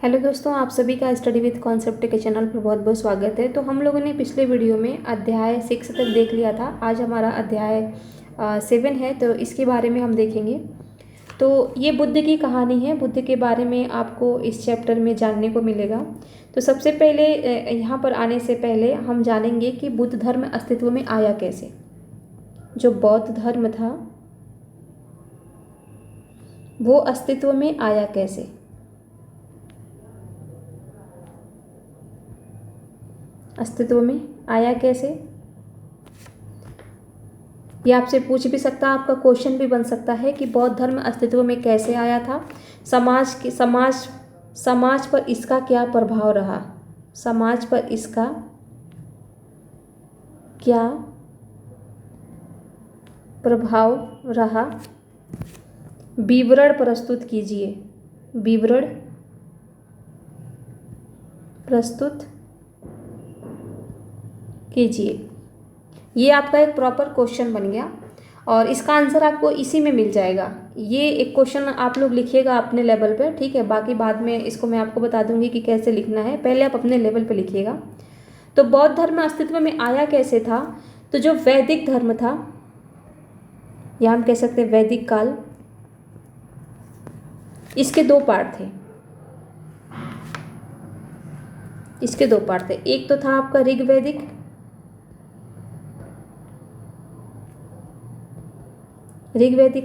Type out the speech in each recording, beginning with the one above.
Hello दोस्तों, आप सभी का स्टडी विद कॉन्सेप्ट के चैनल पर बहुत बहुत स्वागत है। तो हम लोगों ने पिछले वीडियो में अध्याय 6 तक देख लिया था। आज हमारा अध्याय 7 है, तो इसके बारे में हम देखेंगे। तो ये बुद्ध की कहानी है। बुद्ध के बारे में आपको इस चैप्टर में जानने को मिलेगा। तो सबसे पहले यहाँ पर आने से पहले हम जानेंगे कि बुद्ध धर्म अस्तित्व में आया कैसे। जो बौद्ध धर्म था वो अस्तित्व में आया कैसे। अस्तित्व में आया कैसे, ये आपसे पूछ भी सकता है, आपका क्वेश्चन भी बन सकता है कि बौद्ध धर्म अस्तित्व में कैसे आया था। समाज पर इसका क्या प्रभाव रहा। समाज पर इसका क्या प्रभाव रहा। विवरण प्रस्तुत कीजिए। विवरण प्रस्तुत कीजिए। ये आपका एक प्रॉपर क्वेश्चन बन गया और इसका आंसर आपको इसी में मिल जाएगा। ये एक क्वेश्चन आप लोग लिखिएगा अपने लेवल पे, ठीक है। बाकी बाद में इसको मैं आपको बता दूंगी कि कैसे लिखना है, पहले आप अपने लेवल पे लिखिएगा। तो बौद्ध धर्म अस्तित्व में आया कैसे था। तो जो वैदिक धर्म था, या हम कह सकते हैं वैदिक काल, इसके दो पार्ट थे। इसके दो पार्ट थे। एक तो था आपका ऋग्वैदिक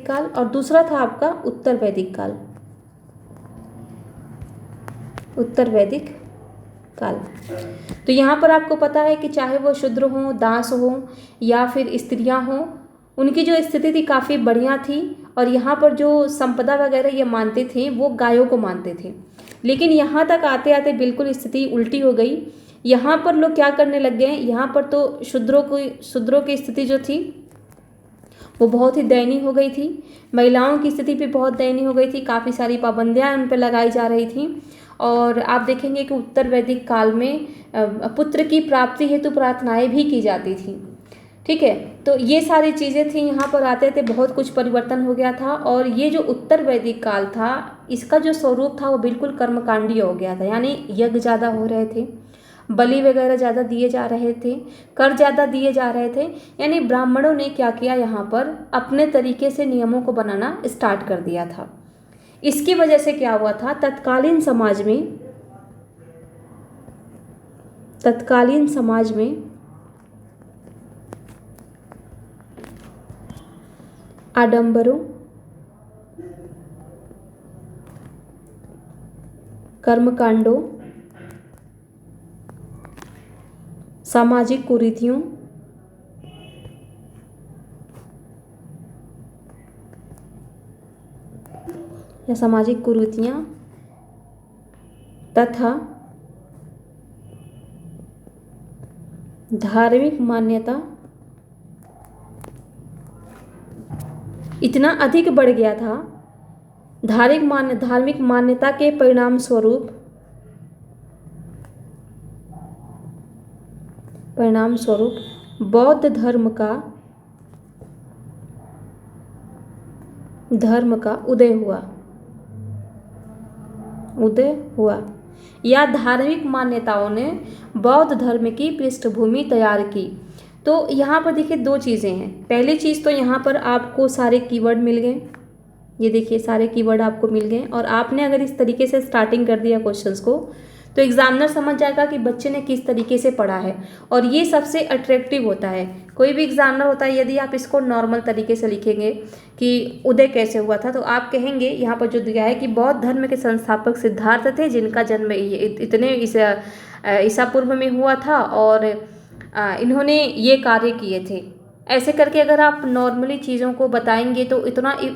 काल और दूसरा था आपका उत्तर वैदिक काल। उत्तर वैदिक काल। तो यहाँ पर आपको पता है कि चाहे वो शूद्र हों, दास हों या फिर स्त्रियां हों, उनकी जो स्थिति थी काफ़ी बढ़िया थी। और यहाँ पर जो संपदा वगैरह ये मानते थे वो गायों को मानते थे। लेकिन यहाँ तक आते आते बिल्कुल स्थिति उल्टी हो गई। यहाँ पर लोग क्या करने लग गए, यहाँ पर तो शूद्रों की स्थिति जो थी वो बहुत ही दयनीय हो गई थी। महिलाओं की स्थिति भी बहुत दयनीय हो गई थी। काफ़ी सारी पाबंदियां उन पर लगाई जा रही थी। और आप देखेंगे कि उत्तर वैदिक काल में पुत्र की प्राप्ति हेतु प्रार्थनाएं भी की जाती थी, ठीक है। तो ये सारी चीज़ें थी। यहाँ पर आते थे बहुत कुछ परिवर्तन हो गया था। और ये जो उत्तर वैदिक काल था, इसका जो स्वरूप था वो बिल्कुल कर्मकांडीय हो गया था। यानी यज्ञ ज़्यादा हो रहे थे, बलि वगैरह ज़्यादा दिए जा रहे थे, कर ज़्यादा दिए जा रहे थे। यानी ब्राह्मणों ने क्या किया, यहाँ पर अपने तरीके से नियमों को बनाना स्टार्ट कर दिया था। इसकी वजह से क्या हुआ था, तत्कालीन समाज में आडंबरों, कर्मकांडों, सामाजिक कुरीतियों, या सामाजिक कुरीतियां तथा धार्मिक मान्यता इतना अधिक बढ़ गया था। धार्मिक मान्यता के परिणाम स्वरूप बौद्ध धर्म का उदय हुआ या धार्मिक मान्यताओं ने बौद्ध धर्म की पृष्ठभूमि तैयार की। तो यहाँ पर देखिए दो चीज़ें हैं। पहली चीज़ तो यहाँ पर आपको सारे कीवर्ड मिल गए। ये देखिए सारे कीवर्ड आपको मिल गए और आपने अगर इस तरीके से स्टार्टिंग कर दिया क्वेश्चंस को तो एग्जामिनर समझ जाएगा कि बच्चे ने किस तरीके से पढ़ा है। और ये सबसे अट्रैक्टिव होता है। कोई भी एग्जामिनर होता है, यदि आप इसको नॉर्मल तरीके से लिखेंगे कि उदय कैसे हुआ था, तो आप कहेंगे यहाँ पर जो दिया है कि बौद्ध धर्म के संस्थापक सिद्धार्थ थे, जिनका जन्म इतने ईसा पूर्व में हुआ था और इन्होंने ये कार्य किए थे। ऐसे करके अगर आप नॉर्मली चीज़ों को बताएंगे तो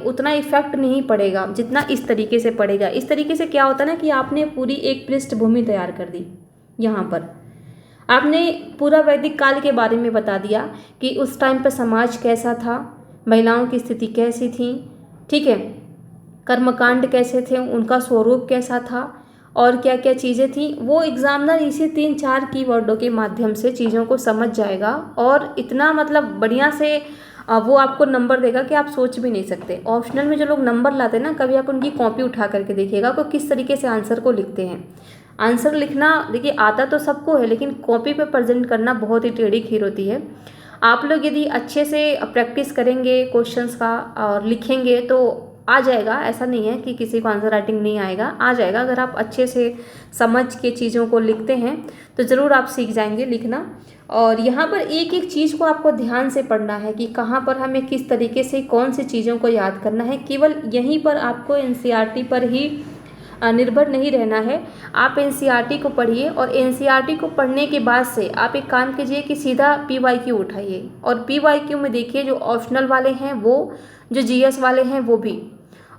उतना इफेक्ट नहीं पड़ेगा जितना इस तरीके से पड़ेगा। इस तरीके से क्या होता है ना कि आपने पूरी एक पृष्ठभूमि तैयार कर दी। यहाँ पर आपने पूरा वैदिक काल के बारे में बता दिया कि उस टाइम पर समाज कैसा था, महिलाओं की स्थिति कैसी थी, ठीक है, कर्मकांड कैसे थे, उनका स्वरूप कैसा था और क्या क्या चीज़ें थी। वो एग्जामिनर इसी 3-4 कीवर्डों के माध्यम से चीज़ों को समझ जाएगा और इतना मतलब बढ़िया से वो आपको नंबर देगा कि आप सोच भी नहीं सकते। ऑप्शनल में जो लोग नंबर लाते हैं ना, कभी आप उनकी कॉपी उठा करके देखिएगा वो किस तरीके से आंसर को लिखते हैं। आंसर लिखना देखिए आता तो सबको है, लेकिन कॉपी पे प्रेजेंट करना बहुत ही टेढ़ी खीर होती है। आप लोग यदि अच्छे से प्रैक्टिस करेंगे क्वेश्चंस का और लिखेंगे तो आ जाएगा। ऐसा नहीं है कि किसी को आंसर राइटिंग नहीं आएगा, आ जाएगा। अगर आप अच्छे से समझ के चीज़ों को लिखते हैं तो ज़रूर आप सीख जाएंगे लिखना। और यहाँ पर एक एक चीज़ को आपको ध्यान से पढ़ना है कि कहाँ पर हमें किस तरीके से कौन सी चीज़ों को याद करना है। केवल यहीं पर आपको एनसीईआरटी पर ही निर्भर नहीं रहना है। आप एनसीईआरटी को पढ़िए और एनसीईआरटी को पढ़ने के बाद से आप एक काम कीजिए कि सीधा पीवाईक्यू उठाइए और पीवाईक्यू में देखिए जो ऑप्शनल वाले हैं वो, जो जीएस वाले हैं वो भी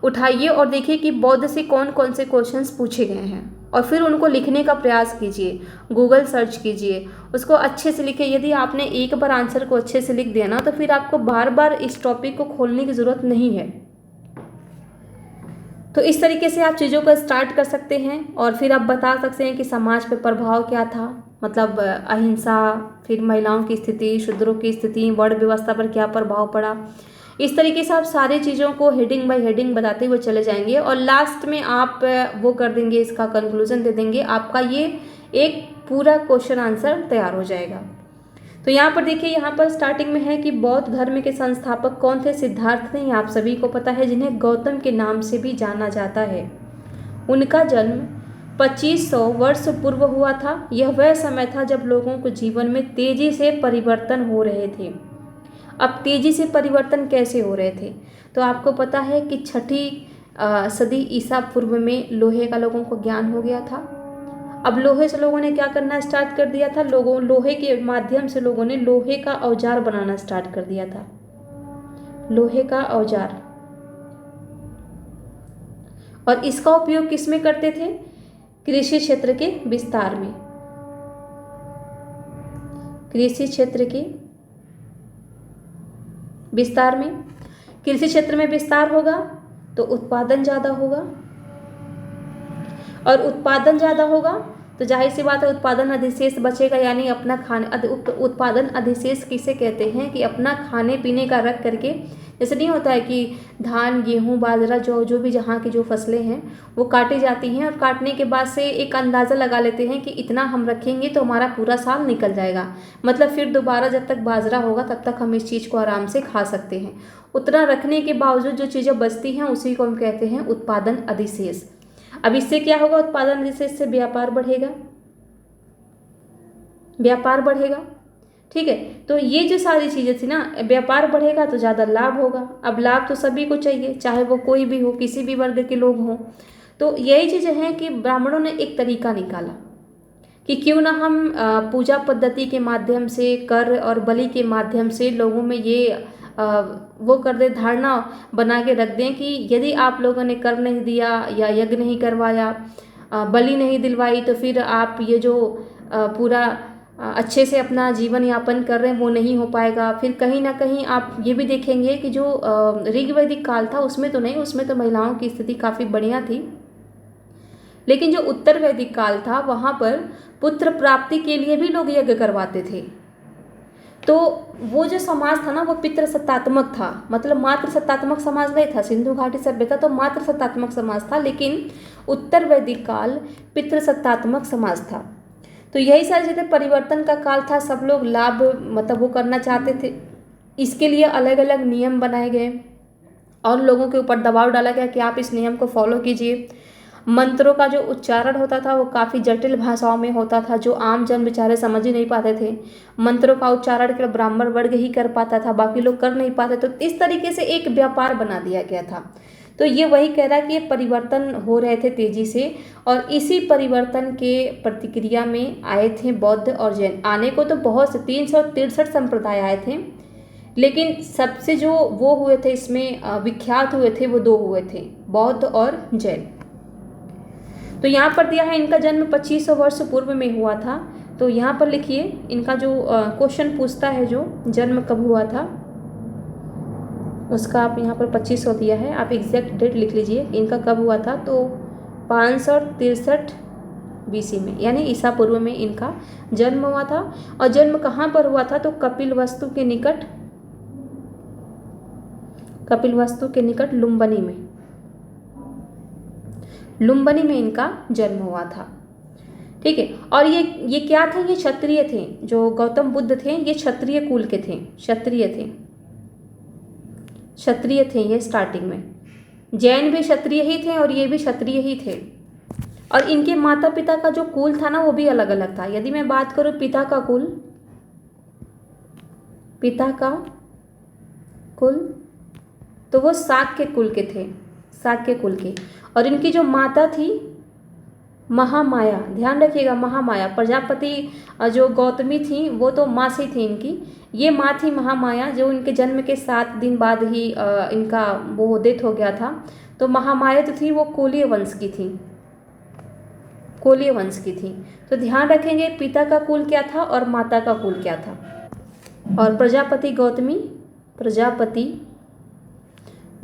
उठाइए और देखिए कि बौद्ध से कौन कौन से क्वेश्चंस पूछे गए हैं और फिर उनको लिखने का प्रयास कीजिए। गूगल सर्च कीजिए, उसको अच्छे से लिखिए। यदि आपने एक बार आंसर को अच्छे से लिख दिया ना तो फिर आपको बार बार इस टॉपिक को खोलने की ज़रूरत नहीं है। तो इस तरीके से आप चीज़ों को स्टार्ट कर सकते हैं और फिर आप बता सकते हैं कि समाज पर प्रभाव क्या था, मतलब अहिंसा, फिर महिलाओं की स्थिति, शूद्रों की स्थिति, वर्ण व्यवस्था पर क्या प्रभाव पड़ा। इस तरीके से आप सारी चीज़ों को हेडिंग बाय हेडिंग बताते हुए चले जाएंगे और लास्ट में आप वो कर देंगे, इसका कंक्लूजन दे देंगे। आपका ये एक पूरा क्वेश्चन आंसर तैयार हो जाएगा। तो यहाँ पर देखिए, यहाँ पर स्टार्टिंग में है कि बौद्ध धर्म के संस्थापक कौन थे? सिद्धार्थ थे, आप सभी को पता है, जिन्हें गौतम के नाम से भी जाना जाता है। उनका जन्म 2500 वर्ष पूर्व हुआ था। यह वह समय था जब लोगों को जीवन में तेजी से परिवर्तन हो रहे थे। अब तेजी से परिवर्तन कैसे हो रहे थे? तो आपको पता है कि 6ठी सदी ईसा पूर्व में लोहे का लोगों को ज्ञान हो गया था। अब लोहे से लोगों ने क्या करना स्टार्ट कर दिया था? लोहे के माध्यम से लोगों ने लोहे का औजार बनाना स्टार्ट कर दिया था। लोहे का औजार, और इसका उपयोग किस में करते थे? कृषि क्षेत्र के विस्तार में। कृषि क्षेत्र के विस्तार में, कृषि क्षेत्र में विस्तार होगा तो उत्पादन ज़्यादा होगा, और उत्पादन ज़्यादा होगा तो जाहिर सी बात है उत्पादन अधिशेष बचेगा, यानी अपना खाने, उत्पादन अधिशेष किसे कहते हैं? कि अपना खाने पीने का रख करके, जैसे नहीं होता है कि धान, गेहूँ, बाजरा, जो भी जहाँ की जो फसलें हैं वो काटी जाती हैं और काटने के बाद से एक अंदाज़ा लगा लेते हैं कि इतना हम रखेंगे तो हमारा पूरा साल निकल जाएगा, मतलब फिर दोबारा जब तक बाजरा होगा तब तक हम इस चीज़ को आराम से खा सकते हैं। उतना रखने के बावजूद जो चीज़ें बचती हैं उसी को हम कहते हैं उत्पादन अधिशेष। अब इससे क्या होगा? उत्पादन अधिशेष से व्यापार बढ़ेगा, व्यापार बढ़ेगा, ठीक है। तो ये जो सारी चीज़ें थी ना, व्यापार बढ़ेगा तो ज़्यादा लाभ होगा। अब लाभ तो सभी को चाहिए, चाहे वो कोई भी हो, किसी भी वर्ग के लोग हों। तो यही चीज़ें हैं कि ब्राह्मणों ने एक तरीका निकाला कि क्यों ना हम पूजा पद्धति के माध्यम से, कर और बलि के माध्यम से लोगों में ये वो कर दे, धारणा बना के रख दें कि यदि आप लोगों ने कर नहीं दिया या यज्ञ नहीं करवाया, बलि नहीं दिलवाई, तो फिर आप ये जो पूरा अच्छे से अपना जीवन यापन कर रहे हैं वो नहीं हो पाएगा। फिर कहीं ना कहीं आप ये भी देखेंगे कि जो ऋग्वैदिक काल था उसमें तो नहीं, उसमें तो महिलाओं की स्थिति काफ़ी बढ़िया थी, लेकिन जो उत्तर वैदिक काल था वहाँ पर पुत्र प्राप्ति के लिए भी लोग यज्ञ करवाते थे। तो वो जो समाज था ना वो पितृसत्तात्मक था, मतलब मात्र सत्तात्मक समाज नहीं था। सिंधु घाटी सभ्यता तो मात्र सत्तात्मक समाज था, लेकिन उत्तर वैदिक काल पितृसत्तात्मक समाज था। तो यही सारी चीज़ें, परिवर्तन का काल था, सब लोग लाभ मतलब वो करना चाहते थे। इसके लिए अलग अलग नियम बनाए गए और लोगों के ऊपर दबाव डाला गया कि आप इस नियम को फॉलो कीजिए। मंत्रों का जो उच्चारण होता था वो काफ़ी जटिल भाषाओं में होता था, जो आम जन बेचारे समझ ही नहीं पाते थे। मंत्रों का उच्चारण केवल ब्राह्मण वर्ग ही कर पाता था, बाकी लोग कर नहीं पाते। तो इस तरीके से एक व्यापार बना दिया गया था। तो ये वही कह रहा है कि ये परिवर्तन हो रहे थे तेजी से, और इसी परिवर्तन के प्रतिक्रिया में आए थे बौद्ध और जैन। आने को तो बहुत से 363 संप्रदाय आए थे, लेकिन सबसे जो वो हुए थे इसमें विख्यात हुए थे वो 2 हुए थे, बौद्ध और जैन। तो यहाँ पर दिया है इनका जन्म 2500 वर्ष पूर्व में हुआ था। तो यहाँ पर लिखिए, इनका जो क्वेश्चन पूछता है जो जन्म कब हुआ था उसका आप यहाँ पर 2500 दिया है, आप एग्जैक्ट डेट लिख लीजिए इनका कब हुआ था। तो 563 BC में, यानी ईसा पूर्व में इनका जन्म हुआ था। और जन्म कहाँ पर हुआ था? तो कपिलवस्तु के निकट कपिलवस्तु के निकट लुम्बिनी में इनका जन्म हुआ था। ठीक है। और ये क्या थे, ये क्षत्रिय थे। जो गौतम बुद्ध थे ये क्षत्रिय कुल के थे, क्षत्रिय थे ये स्टार्टिंग में। जैन भी क्षत्रिय ही थे और ये भी क्षत्रिय ही थे। और इनके माता पिता का जो कुल था ना वो भी अलग अलग था। यदि मैं बात करूँ पिता का कुल तो वो शाक्य कुल के थे, शाक्य कुल के। और इनकी जो माता थी महामाया, ध्यान रखिएगा, महामाया। प्रजापति जो गौतमी थी वो तो माँ से थी इनकी, ये माँ थी महामाया, जो इनके जन्म के 7 दिन बाद ही इनका वो डेथ हो गया था। तो महामाया जो थी वो कोलीय वंश की थी। तो ध्यान रखेंगे पिता का कुल क्या था और माता का कुल क्या था। और प्रजापति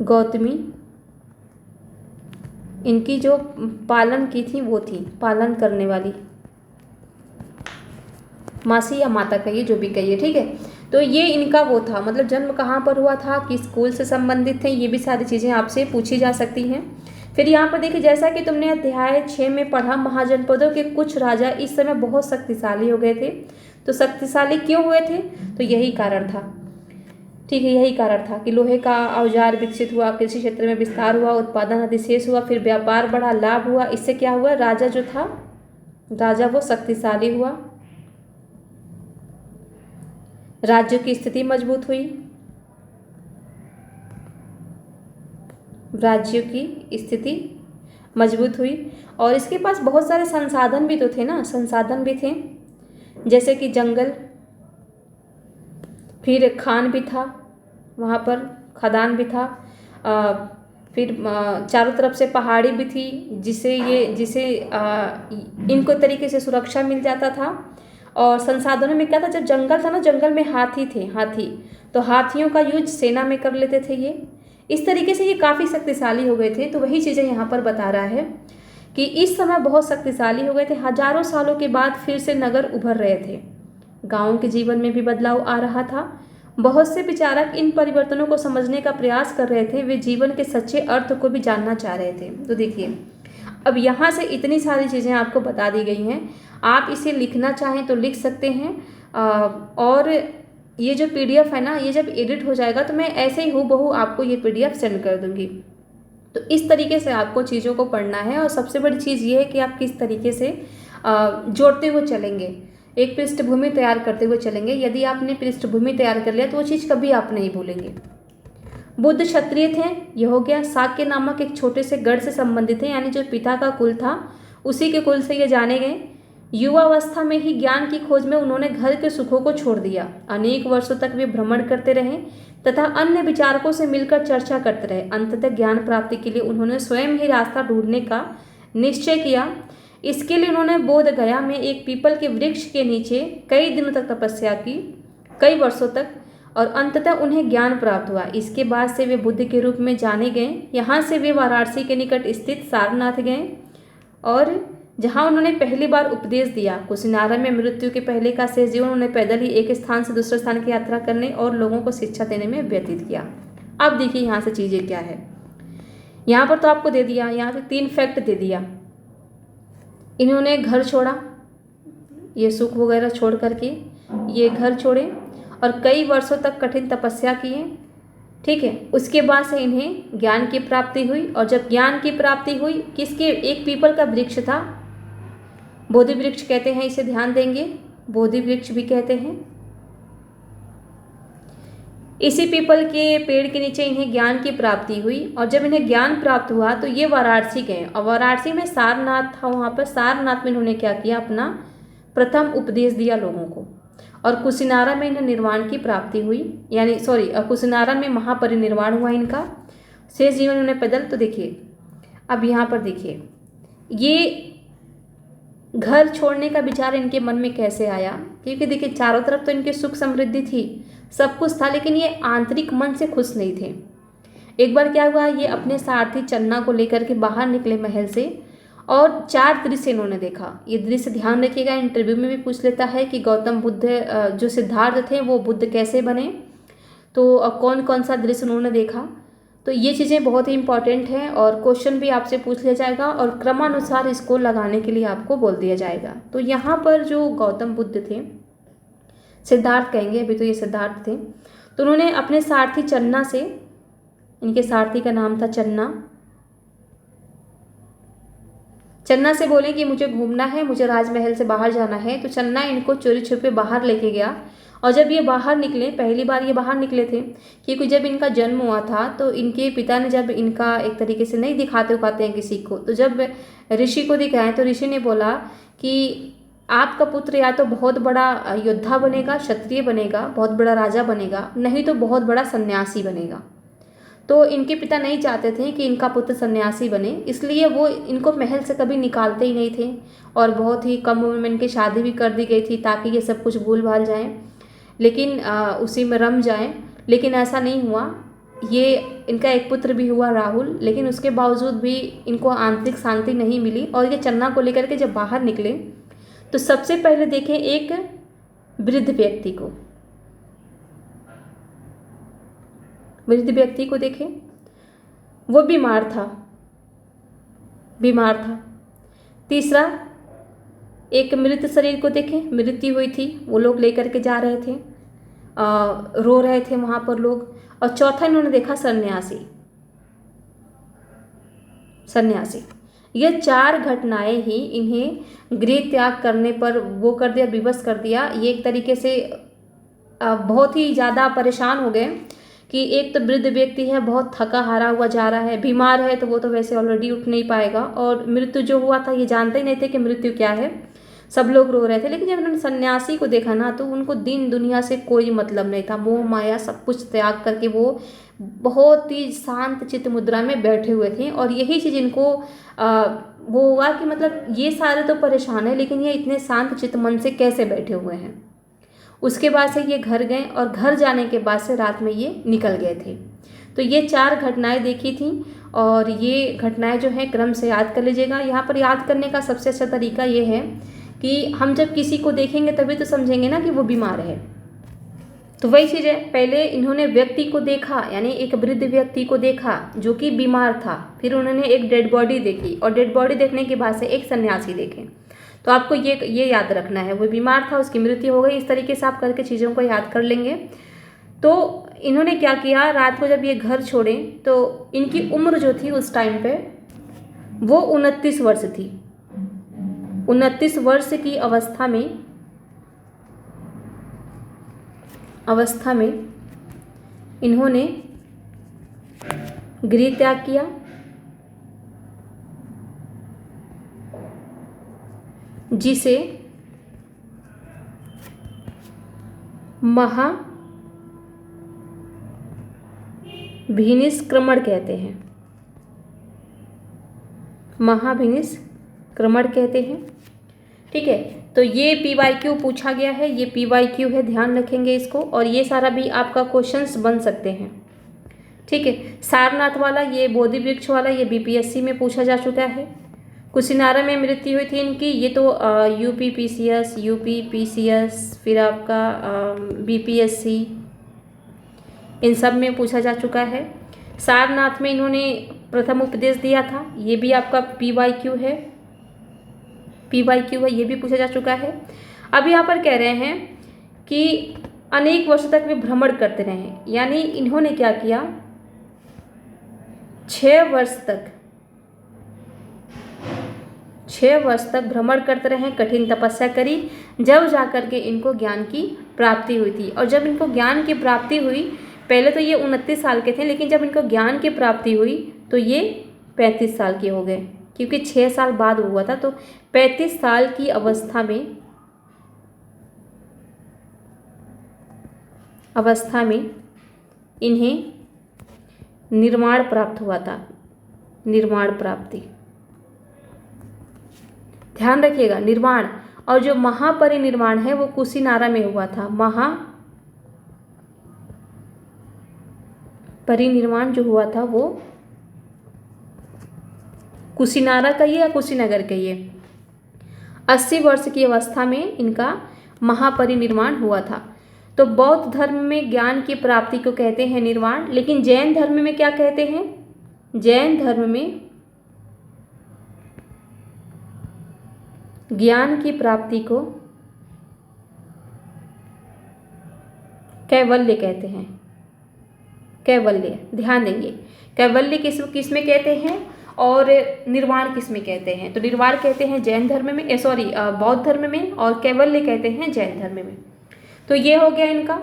गौतमी इनकी जो पालन की थी वो थी पालन करने वाली मासी या माता कहिए, जो भी कहिए। ठीक है। तो ये इनका वो था, मतलब जन्म कहाँ पर हुआ था, किस स्कूल से संबंधित थे, ये भी सारी चीज़ें आपसे पूछी जा सकती हैं। फिर यहाँ पर देखिए, जैसा कि तुमने अध्याय 6 में पढ़ा, महाजनपदों के कुछ राजा इस समय बहुत शक्तिशाली हो गए थे। तो शक्तिशाली क्यों हुए थे, तो यही कारण था। ठीक है, यही कारण था कि लोहे का औजार विकसित हुआ, कृषि क्षेत्र में विस्तार हुआ, उत्पादन अधिशेष हुआ, फिर व्यापार बढ़ा, लाभ हुआ। इससे क्या हुआ, राजा जो था, राजा वो शक्तिशाली हुआ, राज्य की स्थिति मजबूत हुई, राज्य की स्थिति मजबूत हुई। और इसके पास बहुत सारे संसाधन भी तो थे ना, संसाधन भी थे, जैसे कि जंगल, फिर खान भी था, वहाँ पर खदान भी था, फिर चारों तरफ से पहाड़ी भी थी, जिसे इनको तरीके से सुरक्षा मिल जाता था। और संसाधनों में क्या था, जब जंगल था ना, जंगल में हाथी थे, तो हाथियों का यूज सेना में कर लेते थे ये। इस तरीके से ये काफ़ी शक्तिशाली हो गए थे। तो वही चीज़ें यहाँ पर बता रहा है कि इस समय बहुत शक्तिशाली हो गए थे। हजारों सालों के बाद फिर से नगर उभर रहे थे, गाँव के जीवन में भी बदलाव आ रहा था। बहुत से विचारक इन परिवर्तनों को समझने का प्रयास कर रहे थे, वे जीवन के सच्चे अर्थ को भी जानना चाह रहे थे। तो देखिए, अब यहाँ से इतनी सारी चीज़ें आपको बता दी गई हैं, आप इसे लिखना चाहें तो लिख सकते हैं। और ये जो PDF है ना, ये जब एडिट हो जाएगा तो मैं ऐसे ही हूबहू आपको ये PDF सेंड कर दूँगी। तो इस तरीके से आपको चीज़ों को पढ़ना है। और सबसे बड़ी चीज़ ये है कि आप किस तरीके से जोड़ते हुए चलेंगे, एक पृष्ठभूमि तैयार करते हुए चलेंगे। यदि आपने पृष्ठभूमि तैयार कर लिया तो वो चीज़ कभी आप नहीं भूलेंगे। बुद्ध क्षत्रिय थे, ये हो गया। शाक्य नामक एक छोटे से गढ़ से संबंधित थे, यानी जो पिता का कुल था उसी के कुल से ये जाने गए। युवावस्था में ही ज्ञान की खोज में उन्होंने घर के सुखों को छोड़ दिया। अनेक वर्षों तक वे भ्रमण करते रहे तथा अन्य विचारकों से मिलकर चर्चा करते रहे। अंततः ज्ञान प्राप्ति के लिए उन्होंने स्वयं ही रास्ता ढूंढने का निश्चय किया। इसके लिए उन्होंने बोध गया में एक पीपल के वृक्ष के नीचे कई दिनों तक तपस्या की, कई वर्षों तक, और अंततः उन्हें ज्ञान प्राप्त हुआ। इसके बाद से वे बुद्ध के रूप में जाने गए। यहाँ से वे वाराणसी के निकट स्थित सारनाथ गए और जहाँ उन्होंने पहली बार उपदेश दिया। कुशीनारा में मृत्यु के पहले का शेष जीवन उन्होंने पैदल ही एक स्थान से दूसरे स्थान की यात्रा करने और लोगों को शिक्षा देने में व्यतीत किया। अब देखिए यहाँ से चीज़ें क्या है। यहाँ पर तो आपको दे दिया, यहाँ पे 3 फैक्ट दे दिया। इन्होंने घर छोड़ा, ये सुख वगैरह छोड़ करके ये घर छोड़े और कई वर्षों तक कठिन तपस्या किए। ठीक है, उसके बाद से इन्हें ज्ञान की प्राप्ति हुई। और जब ज्ञान की प्राप्ति हुई, किसके, एक पीपल का वृक्ष था, बोधि वृक्ष कहते हैं इसे, ध्यान देंगे, बोधि वृक्ष भी कहते हैं। इसी पीपल के पेड़ के नीचे इन्हें ज्ञान की प्राप्ति हुई। और जब इन्हें ज्ञान प्राप्त हुआ तो ये वाराणसी गए और वाराणसी में सारनाथ था, वहाँ पर सारनाथ में इन्होंने क्या किया, अपना प्रथम उपदेश दिया लोगों को। और कुशीनारा में इन्हें निर्वाण की प्राप्ति हुई, यानी कुशीनारा में महापरिनिर्वाण हुआ इनका। शेष जीवन उन्हें पैदल। तो देखिए, अब यहाँ पर देखिए, ये घर छोड़ने का विचार इनके मन में कैसे आया, क्योंकि देखिए चारों तरफ तो इनके सुख समृद्धि थी, सब कुछ था, लेकिन ये आंतरिक मन से खुश नहीं थे। एक बार क्या हुआ, ये अपने सारथी चन्ना को लेकर के बाहर निकले महल से और 4 दृश्य इन्होंने देखा। ये दृश्य ध्यान रखिएगा, इंटरव्यू में भी पूछ लेता है कि गौतम बुद्ध जो सिद्धार्थ थे वो बुद्ध कैसे बने, तो कौन कौन सा दृश्य उन्होंने देखा। तो ये चीज़ें बहुत ही इंपॉर्टेंट हैं और क्वेश्चन भी आपसे पूछ लिया जाएगा और क्रमानुसार इसको लगाने के लिए आपको बोल दिया जाएगा। तो यहाँ पर जो गौतम बुद्ध थे, सिद्धार्थ कहेंगे, अभी तो ये सिद्धार्थ थे, तो उन्होंने अपने सारथी चन्ना से, इनके सारथी का नाम था चन्ना, चन्ना से बोले कि मुझे घूमना है, मुझे राजमहल से बाहर जाना है। तो चन्ना इनको चोरी छुपे बाहर लेके गया और जब ये बाहर निकले, पहली बार ये बाहर निकले थे क्योंकि जब इनका जन्म हुआ था तो इनके पिता ने जब इनका एक तरीके से नहीं दिखाते उखाते हैं किसी को, तो जब ऋषि को दिखाएं तो ऋषि ने बोला कि आपका पुत्र या तो बहुत बड़ा योद्धा बनेगा, क्षत्रिय बनेगा, बहुत बड़ा राजा बनेगा, नहीं तो बहुत बड़ा सन्यासी बनेगा। तो इनके पिता नहीं चाहते थे कि इनका पुत्र सन्यासी बने, इसलिए वो इनको महल से कभी निकालते ही नहीं थे और बहुत ही कम उम्र में इनकी शादी भी कर दी गई थी ताकि ये सब कुछ भूल भाल जाएं, लेकिन उसी में रम जाएं। लेकिन ऐसा नहीं हुआ। ये इनका एक पुत्र भी हुआ राहुल, लेकिन उसके बावजूद भी इनको आंतरिक शांति नहीं मिली और ये चन्ना को लेकर के जब बाहर निकले तो सबसे पहले देखें एक वृद्ध व्यक्ति को, वृद्ध व्यक्ति को देखें, वो बीमार था। तीसरा, एक मृत शरीर को देखें, मृत्यु हुई थी, वो लोग लेकर के जा रहे थे, रो रहे थे वहाँ पर लोग। और चौथा इन्होंने देखा सन्यासी। ये 4 घटनाएं ही इन्हें गृह त्याग करने पर वो कर दिया, विवश कर दिया। ये एक तरीके से बहुत ही ज़्यादा परेशान हो गए कि एक तो वृद्ध व्यक्ति है, बहुत थका हारा हुआ जा रहा है, बीमार है तो वो तो वैसे ऑलरेडी उठ नहीं पाएगा, और मृत्यु जो हुआ था ये जानते ही नहीं थे कि मृत्यु क्या है, सब लोग रो रहे थे। लेकिन जब उन्होंने सन्यासी को देखा ना तो उनको दिन दुनिया से कोई मतलब नहीं था, मोह माया सब कुछ त्याग करके वो बहुत ही शांत चित्त मुद्रा में बैठे हुए थे। और यही चीज़ इनको वो हुआ कि मतलब ये सारे तो परेशान है लेकिन ये इतने शांत चित्त मन से कैसे बैठे हुए हैं। उसके बाद से ये घर गए और घर जाने के बाद से रात में ये निकल गए थे। तो ये 4 घटनाएं देखी थी और ये घटनाएं जो हैं क्रम से याद कर लीजिएगा। यहाँ पर याद करने का सबसे अच्छा तरीका ये है कि हम जब किसी को देखेंगे तभी तो समझेंगे ना कि वो बीमार है। तो वही चीज़ है, पहले इन्होंने व्यक्ति को देखा, यानी एक वृद्ध व्यक्ति को देखा जो कि बीमार था, फिर उन्होंने एक डेड बॉडी देखी और डेड बॉडी देखने के बाद से एक सन्यासी देखे। तो आपको ये याद रखना है, वो बीमार था, उसकी मृत्यु हो गई। इस तरीके से आप करके चीज़ों को याद कर लेंगे। तो इन्होंने क्या किया, रात को जब ये घर छोड़े तो इनकी उम्र जो थी उस टाइम पे वो 29 वर्ष थी। 29 वर्ष की अवस्था में इन्होंने गृह त्याग किया, जिसे महाभिनिष्क्रमण कहते हैं। महाभिनिष्क्रमण कहते हैं। ठीक है, तो ये PYQ पूछा गया है, ये PYQ है, ध्यान रखेंगे इसको। और ये सारा भी आपका क्वेश्चंस बन सकते हैं। ठीक है, सारनाथ वाला, ये बोधि वृक्ष वाला, ये BPSC में पूछा जा चुका है। कुशीनारा में मृत्यु हुई थी इनकी, ये तो UPPCS, फिर आपका BPSC, इन सब में पूछा जा चुका है। सारनाथ में इन्होंने प्रथम उपदेश दिया था, ये भी आपका PYQ है, ये भी पूछा जा चुका है। अब यहाँ पर कह रहे हैं कि अनेक वर्षों तक वे भ्रमण करते रहे, यानी इन्होंने क्या किया, 6 वर्ष तक भ्रमण करते रहे, कठिन तपस्या करी, जब जाकर के इनको ज्ञान की प्राप्ति हुई थी। और जब इनको ज्ञान की प्राप्ति हुई, पहले तो ये 29 साल के थे, लेकिन जब इनको ज्ञान की प्राप्ति हुई तो ये 35 साल के हो गए, क्योंकि 6 साल बाद हुआ था। तो 35 साल की अवस्था में इन्हें निर्वाण प्राप्त हुआ था, निर्वाण प्राप्ति। ध्यान रखिएगा, निर्वाण। और जो महापरिनिर्वाण है वो कुशीनारा में हुआ था। महापरिनिर्वाण जो हुआ था वो कुशीनारा कहिए या कुशीनगर कहिए, 80 वर्ष की अवस्था में इनका महापरिनिर्वाण हुआ था। तो तो बौद्ध धर्म में ज्ञान की प्राप्ति को कहते हैं निर्वाण, लेकिन जैन धर्म में क्या कहते हैं? जैन धर्म में ज्ञान की प्राप्ति को कैवल्य कहते हैं। कैवल्य, ध्यान देंगे, कैवल्य किस में कहते हैं और निर्वाण किस में कहते हैं? तो निर्वाण कहते हैं जैन धर्म में, बौद्ध धर्म में, और कैवल्य कहते हैं जैन धर्म में। तो ये हो गया इनका।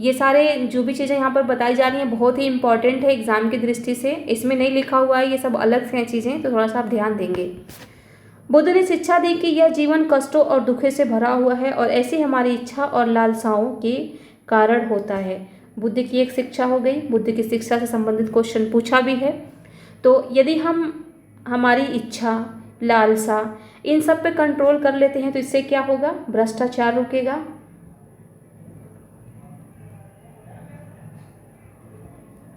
ये सारे जो भी चीज़ें यहाँ पर बताई जा रही हैं बहुत ही इंपॉर्टेंट है एग्जाम की दृष्टि से। इसमें नहीं लिखा हुआ है, ये सब अलग से हैं चीज़ें, तो थोड़ा सा आप ध्यान देंगे। बुद्ध ने शिक्षा दी कि यह जीवन कष्टों और दुखों से भरा हुआ है और ऐसी हमारी इच्छा और लालसाओं के कारण होता है। बुद्ध की एक शिक्षा हो गई। बुद्ध की शिक्षा से संबंधित क्वेश्चन पूछा भी है। तो यदि हम हमारी इच्छा, लालसा, इन सब पे कंट्रोल कर लेते हैं तो इससे क्या होगा? भ्रष्टाचार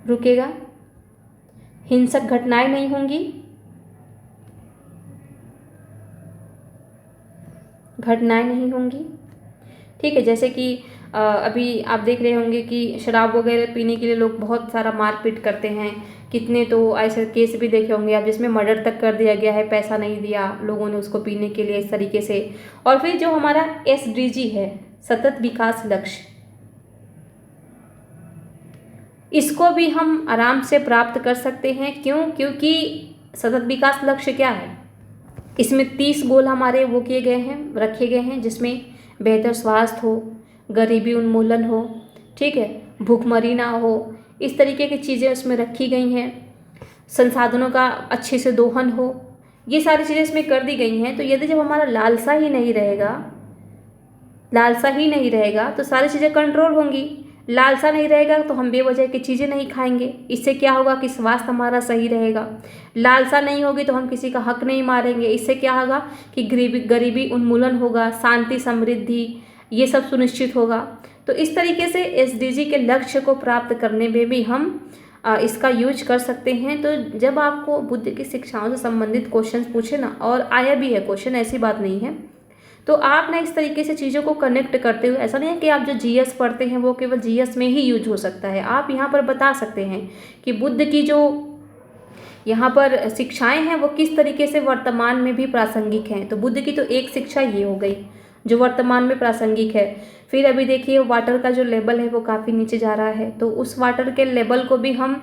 रुकेगा, हिंसक घटनाएं नहीं होंगी, ठीक है। जैसे कि अभी आप देख रहे होंगे कि शराब वगैरह पीने के लिए लोग बहुत सारा मारपीट करते हैं। कितने तो ऐसे केस भी देखे होंगे आप जिसमें मर्डर तक कर दिया गया है, पैसा नहीं दिया लोगों ने उसको पीने के लिए, इस तरीके से। और फिर जो हमारा SDG है, सतत विकास लक्ष्य, इसको भी हम आराम से प्राप्त कर सकते हैं। क्यों? क्योंकि सतत विकास लक्ष्य क्या है? इसमें 30 गोल हमारे वो किए गए हैं, रखे गए हैं, जिसमें बेहतर स्वास्थ्य हो, गरीबी उन्मूलन हो, ठीक है, भूखमरी ना हो, इस तरीके की चीज़ें उसमें रखी गई हैं। संसाधनों का अच्छे से दोहन हो, ये सारी चीज़ें इसमें कर दी गई हैं। तो यदि जब हमारा लालसा ही नहीं रहेगा तो सारी चीज़ें कंट्रोल होंगी। लालसा नहीं रहेगा तो हम बेवजह की चीज़ें नहीं खाएंगे। इससे क्या होगा कि स्वास्थ्य हमारा सही रहेगा। लालसा नहीं होगी तो हम किसी का हक नहीं मारेंगे। इससे क्या होगा कि गरीबी उन्मूलन होगा, शांति समृद्धि ये सब सुनिश्चित होगा। तो इस तरीके से SDG के लक्ष्य को प्राप्त करने में भी हम इसका यूज कर सकते हैं। तो जब आपको बुद्ध की शिक्षाओं से संबंधित क्वेश्चन पूछे ना, और आया भी है क्वेश्चन, ऐसी बात नहीं है, तो आप ना इस तरीके से चीज़ों को कनेक्ट करते हुए, ऐसा नहीं है कि आप जो GS पढ़ते हैं वो केवल GS में ही यूज हो सकता है। आप यहाँ पर बता सकते हैं कि बुद्ध की जो यहाँ पर शिक्षाएं हैं वो किस तरीके से वर्तमान में भी प्रासंगिक हैं। तो बुद्ध की तो एक शिक्षा ये हो गई जो वर्तमान में प्रासंगिक है। फिर अभी देखिए वाटर का जो लेवल है वो काफ़ी नीचे जा रहा है, तो उस वाटर के लेवल को भी हम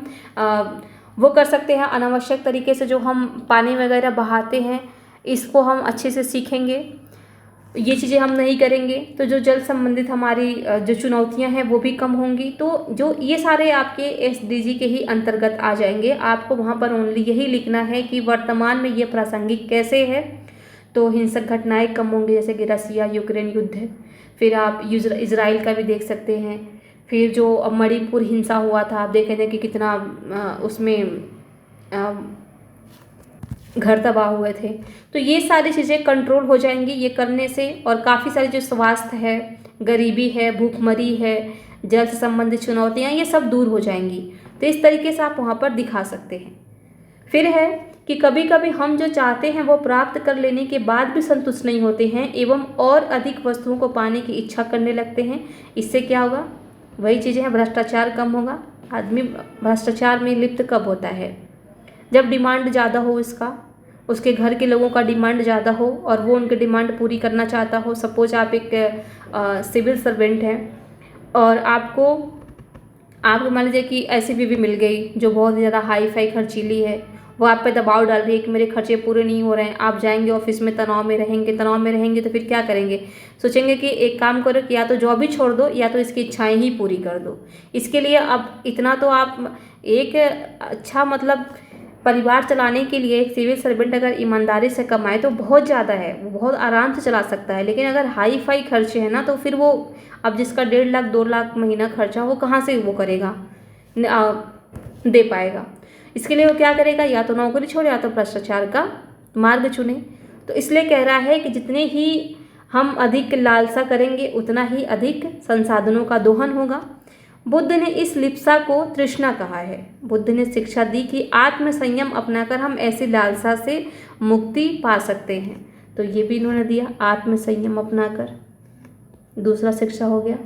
वो कर सकते हैं अनावश्यक तरीके से। जो हम पानी वगैरह बहाते हैं इसको हम अच्छे से सीखेंगे, ये चीज़ें हम नहीं करेंगे तो जो जल संबंधित हमारी जो चुनौतियां हैं वो भी कम होंगी। तो जो ये सारे आपके SDG के ही अंतर्गत आ जाएंगे। आपको वहाँ पर ओनली यही लिखना है कि वर्तमान में ये प्रासंगिक कैसे है। तो हिंसक घटनाएं कम होंगी, जैसे कि रसिया यूक्रेन युद्ध है। फिर आप इजराइल का भी देख सकते हैं। फिर जो मणिपुर हिंसा हुआ था, आप देखेंगे कि कितना उसमें घर तबाह हुए थे। तो ये सारी चीज़ें कंट्रोल हो जाएंगी ये करने से। और काफ़ी सारी जो स्वास्थ्य है, गरीबी है, भूखमरी है, जल से संबंधित चुनौतियाँ, ये सब दूर हो जाएंगी। तो इस तरीके से आप वहाँ पर दिखा सकते हैं। फिर है कि कभी कभी हम जो चाहते हैं वो प्राप्त कर लेने के बाद भी संतुष्ट नहीं होते हैं एवं और अधिक वस्तुओं को पाने की इच्छा करने लगते हैं। इससे क्या होगा? वही चीज़ें हैं, भ्रष्टाचार कम होगा। आदमी भ्रष्टाचार में लिप्त कब होता है? जब डिमांड ज़्यादा हो, उसके घर के लोगों का डिमांड ज़्यादा हो और वो उनकी डिमांड पूरी करना चाहता हो। सपोज आप एक सिविल सर्वेंट हैं और आपको मान लीजिए कि ऐसी बीवी मिल गई जो बहुत ज़्यादा हाई फाई खर्चीली है। वो आप पे दबाव डाल रही है कि मेरे खर्चे पूरे नहीं हो रहे हैं। आप जाएंगे ऑफिस में, तनाव में रहेंगे तो फिर क्या करेंगे? सोचेंगे कि एक काम करो कि या तो जॉब ही छोड़ दो या तो इसकी इच्छाएं ही पूरी कर दो। इसके लिए अब इतना तो आप एक अच्छा मतलब परिवार चलाने के लिए एक सिविल सर्वेंट अगर ईमानदारी से कमाए तो बहुत ज़्यादा है, वो बहुत आराम से चला सकता है। लेकिन अगर हाई फाई खर्चे हैं ना, तो फिर वो अब जिसका 1.5 लाख 2 लाख महीना खर्चा, वो कहाँ से वो करेगा, दे पाएगा? इसके लिए वो क्या करेगा? या तो नौकरी छोड़े या तो भ्रष्टाचार का मार्ग चुने। तो इसलिए कह रहा है कि जितने ही हम अधिक लालसा करेंगे उतना ही अधिक संसाधनों का दोहन होगा। बुद्ध ने इस लिप्सा को तृष्णा कहा है। बुद्ध ने शिक्षा दी कि आत्म संयम अपनाकर हम ऐसी लालसा से मुक्ति पा सकते हैं। तो ये भी इन्होंने दिया, आत्म संयम अपनाकर। दूसरा शिक्षा हो गया।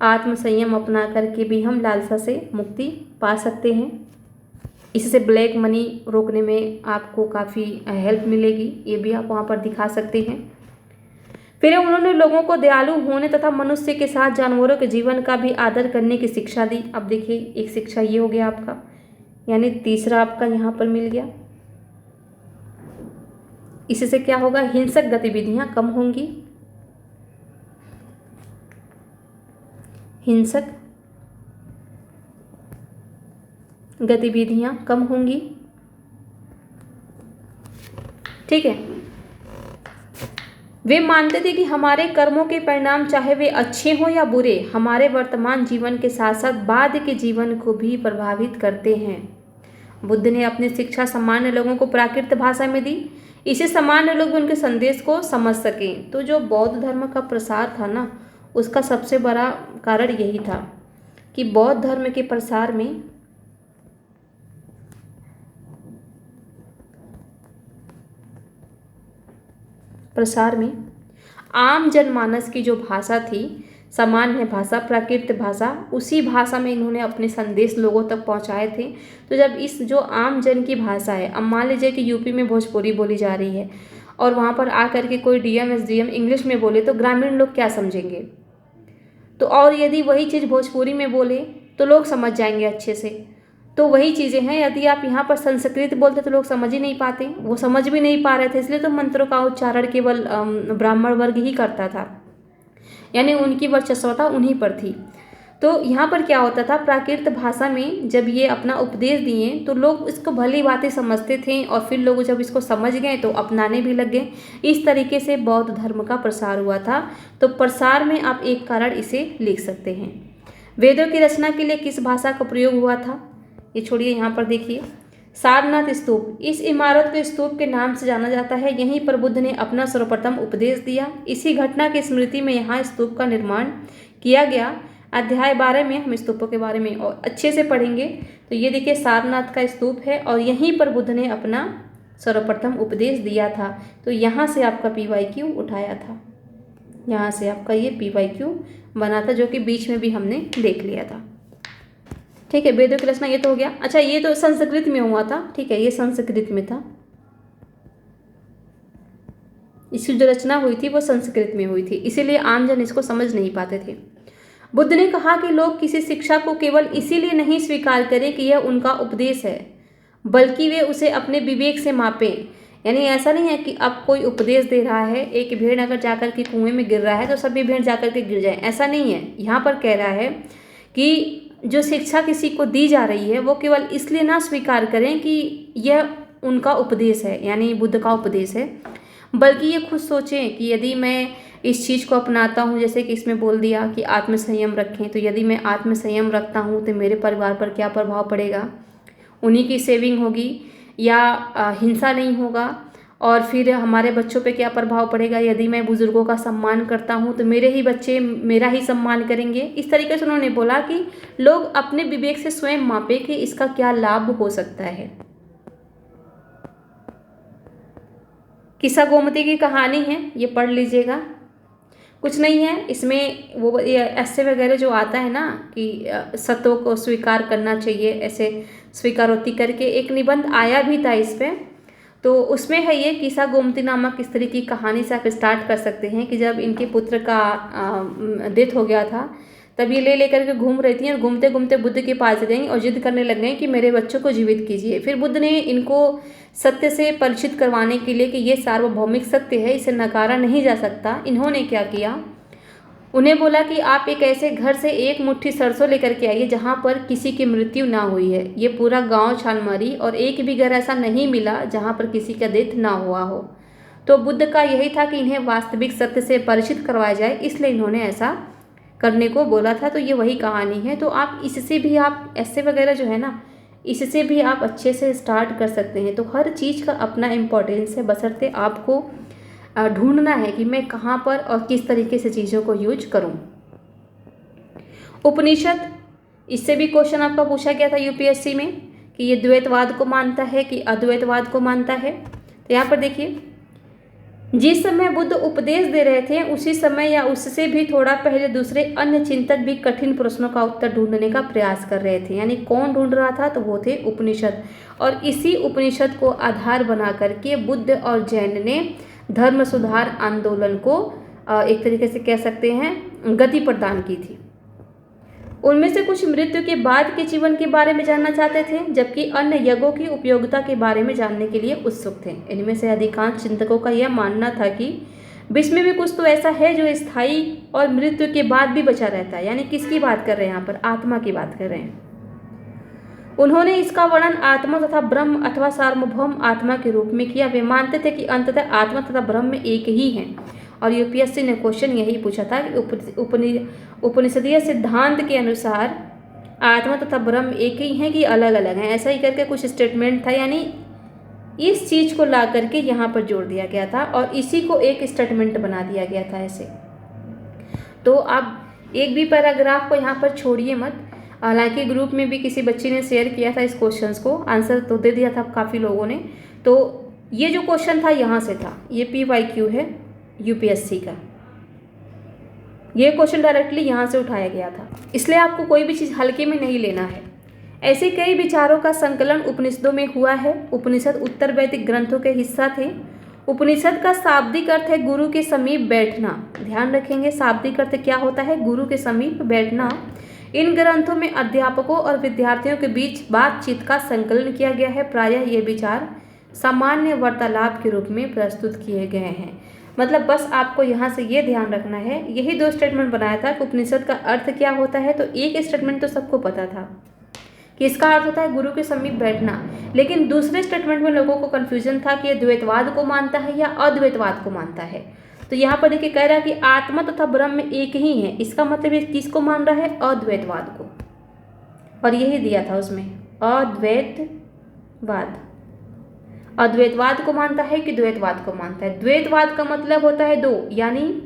आत्म संयम अपना करके भी हम लालसा से मुक्ति पा सकते हैं। इससे ब्लैक मनी रोकने में आपको काफ़ी हेल्प मिलेगी, ये भी आप वहाँ पर दिखा सकते हैं। फिर उन्होंने लोगों को दयालु होने तथा मनुष्य के साथ जानवरों के जीवन का भी आदर करने की शिक्षा दी। अब देखिए, एक शिक्षा ये हो गया आपका, यानी तीसरा आपका यहाँ पर मिल गया। इससे क्या होगा, हिंसक गतिविधियां कम होंगी, हिंसक गतिविधियां कम होंगी। ठीक है। वे मानते थे कि हमारे कर्मों के परिणाम चाहे वे अच्छे हों या बुरे, हमारे वर्तमान जीवन के साथ साथ बाद के जीवन को भी प्रभावित करते हैं। बुद्ध ने अपनी शिक्षा सामान्य लोगों को प्राकृत भाषा में दी, इसे सामान्य लोग उनके संदेश को समझ सकें। तो जो बौद्ध धर्म का प्रसार था ना, उसका सबसे बड़ा कारण यही था कि बौद्ध धर्म के प्रसार में आम जनमानस की जो भाषा थी, सामान्य भाषा, प्राकृत भाषा, उसी भाषा में इन्होंने अपने संदेश लोगों तक पहुंचाए थे। तो जब इस जो आम जन की भाषा है, अब मान लीजिए कि यूपी में भोजपुरी बोली जा रही है और वहाँ पर आकर के कोई डीएम एसडीएम इंग्लिश में बोले तो ग्रामीण लोग क्या समझेंगे। तो और यदि वही चीज़ भोजपुरी में बोले तो लोग समझ जाएंगे अच्छे से। तो वही चीज़ें हैं, यदि आप यहाँ पर संस्कृत बोलते तो लोग समझ ही नहीं पाते, वो समझ भी नहीं पा रहे थे, इसलिए तो मंत्रों का उच्चारण केवल ब्राह्मण वर्ग ही करता था, यानी उनकी वर्चस्वता उन्हीं पर थी। तो यहाँ पर क्या होता था, प्राकृत भाषा में जब ये अपना उपदेश दिए तो लोग इसको भली बातें समझते थे और फिर लोग जब इसको समझ गए तो अपनाने भी लग गए। इस तरीके से बौद्ध धर्म का प्रसार हुआ था। तो प्रसार में आप एक कारण इसे लिख सकते हैं। वेदों की रचना के लिए किस भाषा का प्रयोग हुआ था, ये छोड़िए, यहाँ पर देखिए सारनाथ स्तूप। इस इमारत को स्तूप के नाम से जाना जाता है। यहीं पर बुद्ध ने अपना सर्वप्रथम उपदेश दिया। इसी घटना की स्मृति में यहाँ स्तूप का निर्माण किया गया। अध्याय 12 में हम स्तूपों के बारे में और अच्छे से पढ़ेंगे। तो ये देखिए सारनाथ का स्तूप है और यहीं पर बुद्ध ने अपना सर्वप्रथम उपदेश दिया था। तो यहाँ से आपका PYQ उठाया था, यहाँ से आपका ये PYQ बना था, जो कि बीच में भी हमने देख लिया था। ठीक है, वेदों की रचना ये तो हो गया। अच्छा, ये तो संस्कृत में हुआ था। ठीक है, ये संस्कृत में था, इसकी जो रचना हुई थी वो संस्कृत में हुई थी, इसीलिए आमजन इसको समझ नहीं पाते थे। बुद्ध ने कहा कि लोग किसी शिक्षा को केवल इसीलिए नहीं स्वीकार करें कि यह उनका उपदेश है, बल्कि वे उसे अपने विवेक से मापें। यानी ऐसा नहीं है कि अब कोई उपदेश दे रहा है, एक भेड़ अगर जाकर के कुएं में गिर रहा है तो सभी भेड़ जाकर के गिर जाए, ऐसा नहीं है। यहाँ पर कह रहा है कि जो शिक्षा किसी को दी जा रही है वो केवल इसलिए ना स्वीकार करें कि यह उनका उपदेश है, यानी बुद्ध का उपदेश है, बल्कि ये खुद सोचें कि यदि मैं इस चीज़ को अपनाता हूँ, जैसे कि इसमें बोल दिया कि आत्म संयम रखें, तो यदि मैं आत्म संयम रखता हूँ तो मेरे परिवार पर क्या प्रभाव पड़ेगा, उन्हीं की सेविंग होगी या हिंसा नहीं होगा, और फिर हमारे बच्चों पे क्या प्रभाव पड़ेगा। यदि मैं बुज़ुर्गों का सम्मान करता हूँ तो मेरे ही बच्चे मेरा ही सम्मान करेंगे। इस तरीके से उन्होंने बोला कि लोग अपने विवेक से स्वयं मापे कि इसका क्या लाभ हो सकता है। किस्सा गोमती की कहानी है, ये पढ़ लीजिएगा, कुछ नहीं है इसमें। वो ऐसे वगैरह जो आता है ना कि सत्यों को स्वीकार करना चाहिए, ऐसे स्वीकारोक्ति करके एक निबंध आया भी था इस पर। तो उसमें है ये किस्सा गोमती नामक स्त्री की कहानी से आप स्टार्ट कर सकते हैं कि जब इनके पुत्र का डेथ हो गया था, तब ये ले लेकर के घूम रही थी और घूमते घूमते बुद्ध के पास गई और जिद करने लग गई कि मेरे बच्चों को जीवित कीजिए। फिर बुद्ध ने इनको सत्य से परिचित करवाने के लिए कि ये सार्वभौमिक सत्य है, इसे नकारा नहीं जा सकता, इन्होंने क्या किया, उन्हें बोला कि आप एक ऐसे घर से एक मुट्ठी सरसों लेकर के आइए जहाँ पर किसी की मृत्यु ना हुई है। ये पूरा गांव छान मारी और एक भी घर ऐसा नहीं मिला जहाँ पर किसी का डेथ ना हुआ हो। तो बुद्ध का यही था कि इन्हें वास्तविक सत्य से परिचित करवाया जाए, इसलिए इन्होंने ऐसा करने को बोला था। तो ये वही कहानी है। तो आप इससे भी, आप ऐसे वगैरह जो है ना, इससे भी आप अच्छे से स्टार्ट कर सकते हैं। तो हर चीज़ का अपना इम्पोर्टेंस है, बशर्ते आपको ढूंढना है कि मैं कहाँ पर और किस तरीके से चीज़ों को यूज करूँ। उपनिषद, इससे भी क्वेश्चन आपका पूछा गया था यूपीएससी में कि ये द्वैतवाद को मानता है कि अद्वैतवाद को मानता है। तो यहाँ पर देखिए जिस समय बुद्ध उपदेश दे रहे थे उसी समय या उससे भी थोड़ा पहले दूसरे अन्य चिंतक भी कठिन प्रश्नों का उत्तर ढूंढने का प्रयास कर रहे थे। यानी कौन ढूंढ रहा था? तो वो थे उपनिषद। और इसी उपनिषद को आधार बना करके बुद्ध और जैन ने धर्म सुधार आंदोलन को एक तरीके से कह सकते हैं गति प्रदान की थी। उनमें से कुछ मृत्यु के बाद के जीवन के बारे में जानना चाहते थे, जबकि अन्य यज्ञों की उपयोगिता के बारे में जानने के लिए उत्सुक थे। इनमें से अधिकांश चिंतकों का यह मानना था कि विश्व में भी कुछ तो ऐसा है जो स्थायी और मृत्यु के बाद भी बचा रहता है। यानी किसकी बात कर रहे हैं यहाँ पर? आत्मा की बात कर रहे हैं। उन्होंने इसका वर्णन आत्मा तथा ब्रह्म अथवा सार्वभौम आत्मा के रूप में किया। वे मानते थे कि अंततः आत्मा तथा ब्रह्म एक ही है। और यूपीएससी ने क्वेश्चन यही पूछा था कि उपनिषदीय सिद्धांत के अनुसार आत्मा तथा ब्रह्म एक ही हैं कि अलग अलग हैं। ऐसा ही करके कुछ स्टेटमेंट था। यानी इस चीज़ को ला करके यहाँ पर जोड़ दिया गया था और इसी को एक स्टेटमेंट बना दिया गया था ऐसे। तो आप एक भी पैराग्राफ को यहाँ पर छोड़िए मत। हालांकि ग्रुप में भी किसी बच्ची ने शेयर किया था इस क्वेश्चंस को, आंसर तो दे दिया था काफ़ी लोगों ने। तो ये जो क्वेश्चन था यहाँ से था, ये PYQ है यूपीएससी का। ये क्वेश्चन डायरेक्टली यहाँ से उठाया गया था, इसलिए आपको कोई भी चीज़ हल्के में नहीं लेना है। ऐसे कई विचारों का संकलन उपनिषदों में हुआ है। उपनिषद उत्तर वैदिक ग्रंथों के हिस्सा थे। उपनिषद का शाब्दिक अर्थ है गुरु के समीप बैठना। ध्यान रखेंगे, शाब्दिक अर्थ क्या होता है? गुरु के समीप बैठना। इन ग्रंथों में अध्यापकों और विद्यार्थियों के बीच बातचीत का संकलन किया गया है। प्रायः ये विचार सामान्य वार्तालाप के रूप में प्रस्तुत किए गए हैं। मतलब बस आपको यहाँ से ये ध्यान रखना है, यही दो स्टेटमेंट बनाया था कि उपनिषद का अर्थ क्या होता है। तो एक स्टेटमेंट तो सबको पता था कि इसका अर्थ होता है गुरु के समीप बैठना, लेकिन दूसरे स्टेटमेंट में लोगों को कन्फ्यूजन था कि ये द्वैतवाद को मानता है या अद्वैतवाद को मानता है। तो यहाँ पर देखिए कह रहा है कि आत्मा तथा ब्रह्म एक ही है। इसका मतलब ये किसको मान रहा है? अद्वैतवाद को। और यही दिया था उसमें, अद्वैतवाद। अद्वैतवाद को मानता है कि द्वैतवाद को मानता है? द्वैतवाद का मतलब होता है दो, यानी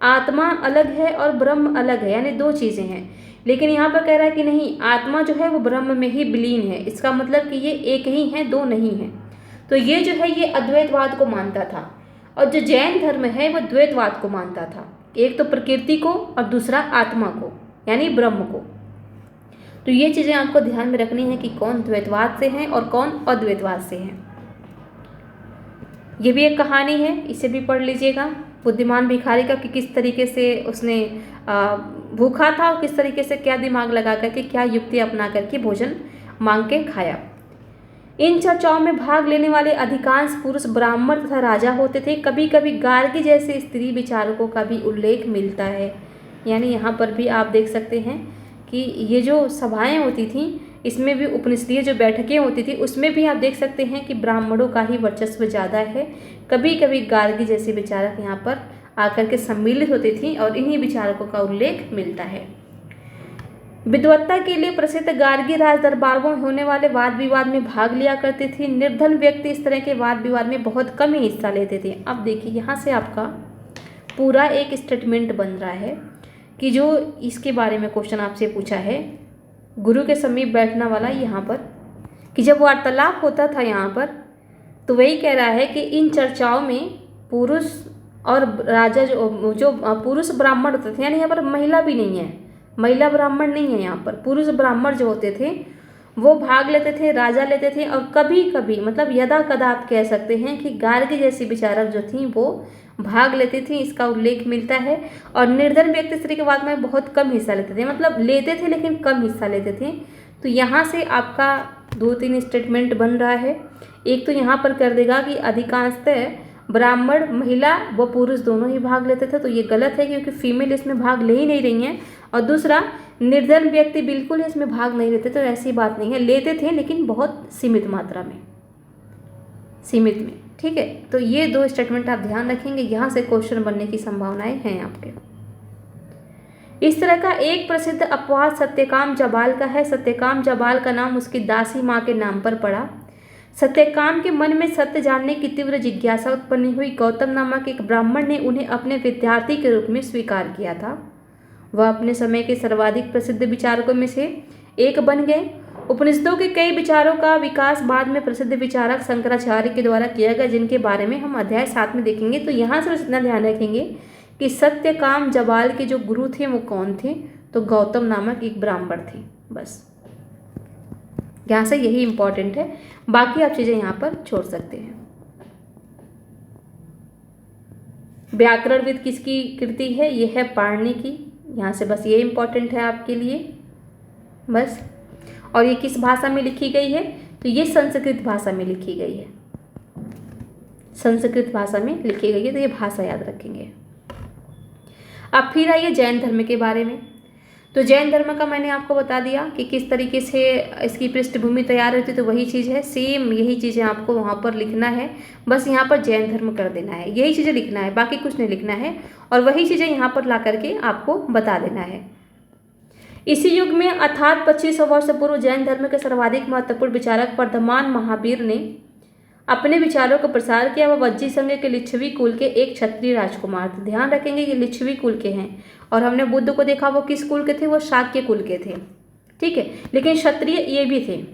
आत्मा अलग है और ब्रह्म अलग है, यानी दो चीज़ें हैं। लेकिन यहाँ पर कह रहा है कि नहीं, आत्मा जो है वो ब्रह्म में ही विलीन है। इसका मतलब कि ये एक ही है, दो नहीं है। तो ये जो है ये अद्वैतवाद को मानता था। और जो जैन धर्म है वो द्वैतवाद को मानता था, एक तो प्रकृति को और दूसरा आत्मा को यानी ब्रह्म को। तो ये चीज़ें आपको ध्यान में रखनी है कि कौन द्वैतवाद से हैं और कौन अद्वैतवाद से हैं। ये भी एक कहानी है, इसे भी पढ़ लीजिएगा। बुद्धिमान भिखारी का कि किस तरीके से उसने भूखा था और किस तरीके से क्या दिमाग लगा करके क्या युक्ति अपना करके भोजन मांग के खाया। इन चर्चाओं में भाग लेने वाले अधिकांश पुरुष ब्राह्मण तथा राजा होते थे। कभी कभी गार्गी जैसे स्त्री विचारकों का भी उल्लेख मिलता है। यानी यहाँ पर भी आप देख सकते हैं कि ये जो सभाएं होती थीं इसमें भी उपनिषदीय जो बैठकें होती थी उसमें भी आप देख सकते हैं कि ब्राह्मणों का ही वर्चस्व ज़्यादा है। कभी कभी गार्गी जैसे विचारक यहाँ पर आकर के सम्मिलित होती थी और इन्हीं विचारकों का उल्लेख मिलता है। विद्वत्ता के लिए प्रसिद्ध गार्गी राज दरबारों में होने वाले वाद विवाद में भाग लिया करती थी। निर्धन व्यक्ति इस तरह के वाद विवाद में बहुत कम ही हिस्सा लेते थे। अब देखिए यहाँ से आपका पूरा एक स्टेटमेंट बन रहा है कि जो इसके बारे में क्वेश्चन आपसे पूछा है गुरु के समीप बैठना वाला, यहाँ पर कि जब वार्तालाप होता था यहाँ पर तो वही कह रहा है कि इन चर्चाओं में पुरुष और राजा जो पुरुष ब्राह्मण होते थे, यानी यहाँ पर महिला भी नहीं है, महिला ब्राह्मण नहीं है, यहाँ पर पुरुष ब्राह्मण जो होते थे वो भाग लेते थे, राजा लेते थे। और कभी कभी मतलब यदा कदा आप कह सकते हैं कि गार्गी जैसी विचारक जो थी वो भाग लेती थी, इसका उल्लेख मिलता है। और निर्धन व्यक्ति स्त्री के वाद में बहुत कम हिस्सा लेते थे, मतलब लेते थे लेकिन कम हिस्सा लेते थे। तो यहाँ से आपका 2-3 स्टेटमेंट बन रहा है। एक तो यहाँ पर कर देगा कि अधिकांशतः ब्राह्मण, महिला व पुरुष दोनों ही भाग लेते थे, तो ये गलत है क्योंकि फीमेल इसमें भाग ले ही नहीं रही हैं। और दूसरा, निर्धन व्यक्ति बिल्कुल इसमें भाग नहीं लेते, तो ऐसी बात नहीं है, लेते थे लेकिन बहुत सीमित मात्रा में, सीमित में। ठीक है, तो ये 2 स्टेटमेंट आप ध्यान रखेंगे, यहाँ से क्वेश्चन बनने की संभावनाएं हैं आपके। इस तरह का एक प्रसिद्ध अपवाद सत्यकाम जबाल का है। सत्यकाम जबाल का नाम उसकी दासी माँ के नाम पर पड़ा। सत्यकाम के मन में सत्य जानने की तीव्र जिज्ञासा उत्पन्न हुई। गौतम नामक एक ब्राह्मण ने उन्हें अपने विद्यार्थी के रूप में स्वीकार किया था। वह अपने समय के सर्वाधिक प्रसिद्ध विचारकों में से एक बन गए। उपनिषदों के कई विचारों का विकास बाद में प्रसिद्ध विचारक शंकराचार्य के द्वारा किया गया, जिनके बारे में हम अध्याय 7 में देखेंगे। तो यहाँ से बस इतना ध्यान रखेंगे कि सत्यकाम जबाल के जो गुरु थे वो कौन थे, तो गौतम नामक एक ब्राह्मण थे। बस यहाँ से यही इंपॉर्टेंट है, बाकी आप चीज़ें यहाँ पर छोड़ सकते हैं। व्याकरणविद किसकी कृति है, ये है पाणिनि की। यहाँ से बस ये इंपॉर्टेंट है आपके लिए बस। और ये किस भाषा में लिखी गई है, तो ये संस्कृत भाषा में लिखी गई है, संस्कृत भाषा में लिखी गई है, तो ये भाषा याद रखेंगे। अब फिर आइए जैन धर्म के बारे में। तो जैन धर्म का मैंने आपको बता दिया कि किस तरीके से इसकी पृष्ठभूमि तैयार होती है, तो वही चीज़ है, सेम यही चीज़ें आपको वहाँ पर लिखना है। बस यहाँ पर जैन धर्म कर देना है, यही चीज़ें लिखना है, बाकी कुछ नहीं लिखना है, और वही चीज़ें यहाँ पर ला करके आपको बता देना है। इसी युग में अर्थात 2500 वर्ष पूर्व जैन धर्म के सर्वाधिक महत्वपूर्ण विचारक वर्धमान महावीर ने अपने विचारों का प्रसार किया। वह वज्जी संघ के लिच्छवी कुल के एक क्षत्रिय राजकुमार थे। ध्यान रखेंगे ये लिच्छवी कुल के हैं, और हमने बुद्ध को देखा वो किस कुल के थे, वो शाक्य कुल के थे, ठीक है, लेकिन क्षत्रिय ये भी थे।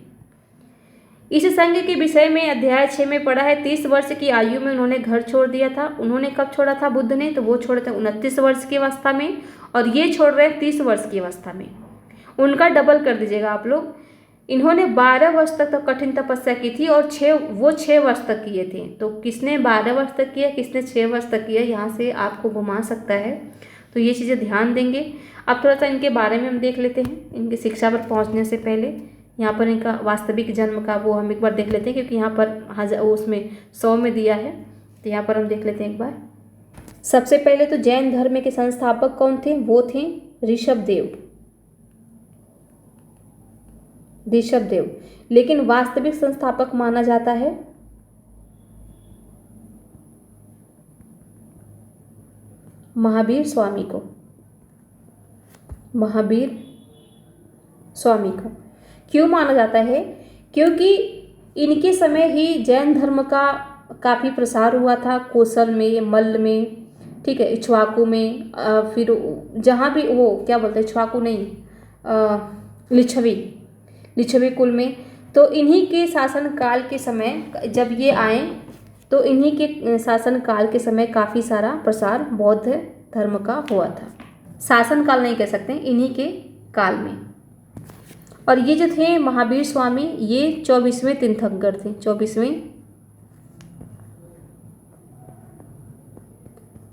इस संघ के विषय में अध्याय 6 में पढ़ा है। 30 वर्ष की आयु में उन्होंने घर छोड़ दिया था। उन्होंने कब छोड़ा था बुद्ध ने, तो वो छोड़े थे 29 वर्ष की अवस्था में, और ये छोड़ रहे हैं 30 वर्ष की अवस्था में। उनका डबल कर दीजिएगा आप लोग। इन्होंने 12 वर्ष तक तो कठिन तपस्या की थी, और 6 वर्ष तक किए थे। तो किसने 12 वर्ष तक किया, किसने 6 वर्ष तक किया, यहाँ से आपको घुमा सकता है, तो ये चीज़ें ध्यान देंगे। अब थोड़ा सा इनके बारे में हम देख लेते हैं, इनकी शिक्षा पर पहुँचने से पहले यहाँ पर इनका वास्तविक जन्म का वो हम एक बार देख लेते हैं, क्योंकि यहाँ पर उसमें 100 में दिया है, तो यहाँ पर हम देख लेते हैं एक बार। सबसे पहले तो जैन धर्म के संस्थापक कौन थे, वो थे ऋषभदेव, लेकिन वास्तविक संस्थापक माना जाता है महावीर स्वामी को। क्यों माना जाता है, क्योंकि इनके समय ही जैन धर्म का काफ़ी प्रसार हुआ था, कोसल में, मल्ल में, ठीक है, इक्ष्वाकु में, फिर जहाँ भी वो क्या बोलते हैं, इक्ष्वाकु नहीं, लिच्छवी कुल में। तो इन्हीं के शासन काल के समय जब ये आए, तो इन्हीं के शासन काल के समय काफ़ी सारा प्रसार बौद्ध धर्म का हुआ था। शासन काल नहीं कह सकते, इन्हीं के काल में। और ये जो थे महावीर स्वामी, ये 24वें तीर्थंकर थे, 24वें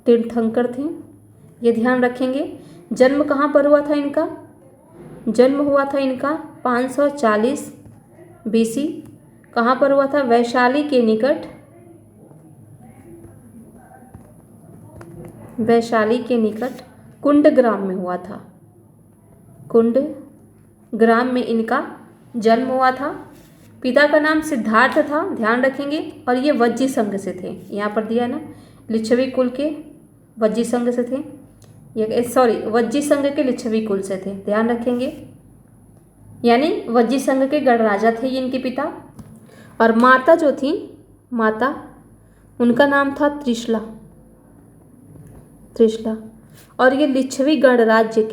तीर्थंकर थे, ये ध्यान रखेंगे। जन्म कहाँ पर हुआ था इनका, जन्म हुआ था इनका 540 BC। कहाँ पर हुआ था, वैशाली के निकट कुंडग्राम में हुआ था। कुंडग्राम में इनका जन्म हुआ था। पिता का नाम सिद्धार्थ था, ध्यान रखेंगे। और ये वज्जी संघ से थे, यहाँ पर दिया ना, लिच्छवी कुल के वज्जी संघ से थे, वज्जी संघ के लिच्छवी कुल से थे, ध्यान रखेंगे। यानी वज्जी संघ के गणराजा थे ये इनके पिता। और माता जो थी, माता उनका नाम था त्रिशला। और ये लिच्छवी गणराज्य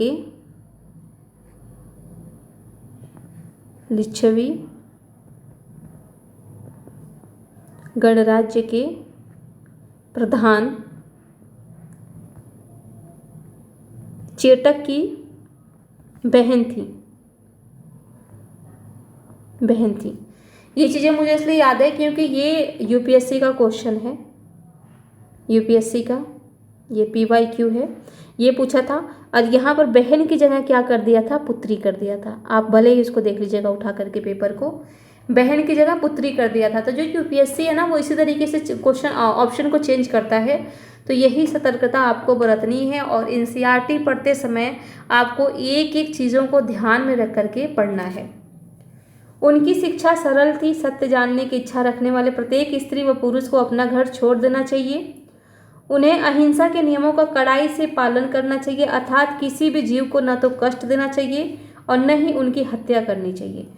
के प्रधान चेटक की बहन थी। ये चीज़ें मुझे इसलिए याद है क्योंकि ये यूपीएससी का क्वेश्चन है, यूपीएससी का ये PYQ है, ये पूछा था। और यहाँ पर बहन की जगह क्या कर दिया था, पुत्री कर दिया था। आप भले ही इसको देख लीजिएगा उठा करके पेपर को, बहन की जगह पुत्री कर दिया था। तो जो यूपीएससी है ना, वो इसी तरीके से क्वेश्चन ऑप्शन को चेंज करता है। तो यही सतर्कता आपको बरतनी है, और NCERT पढ़ते समय आपको एक एक चीज़ों को ध्यान में रख करके पढ़ना है। उनकी शिक्षा सरल थी। सत्य जानने की इच्छा रखने वाले प्रत्येक स्त्री व पुरुष को अपना घर छोड़ देना चाहिए। उन्हें अहिंसा के नियमों का कड़ाई से पालन करना चाहिए, अर्थात किसी भी जीव को न तो कष्ट देना चाहिए और न ही उनकी हत्या करनी चाहिए।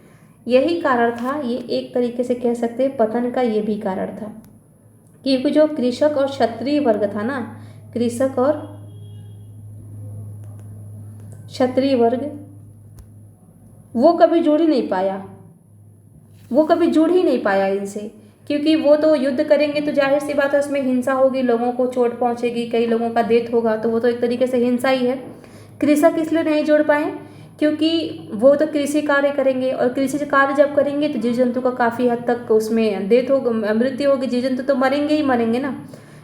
यही कारण था, ये एक तरीके से कह सकते हैं पतन का ये भी कारण था, क्योंकि जो कृषक और क्षत्रिय वर्ग था ना, कृषक और क्षत्रिय वर्ग, वो कभी जुड़ ही नहीं पाया। वो कभी जुड़ ही नहीं पाया इनसे, क्योंकि वो तो युद्ध करेंगे तो जाहिर सी बात है उसमें हिंसा होगी, लोगों को चोट पहुंचेगी, कई लोगों का डेथ होगा, तो वो तो एक तरीके से हिंसा ही है। कृषक इसलिए नहीं जुड़ पाए क्योंकि वो तो कृषि कार्य करेंगे, और कृषि कार्य जब करेंगे तो जीव जंतु का काफ़ी हद तक उसमें डेथ हो, मृत्यु होगी, जीव जंतु तो मरेंगे ही मरेंगे ना,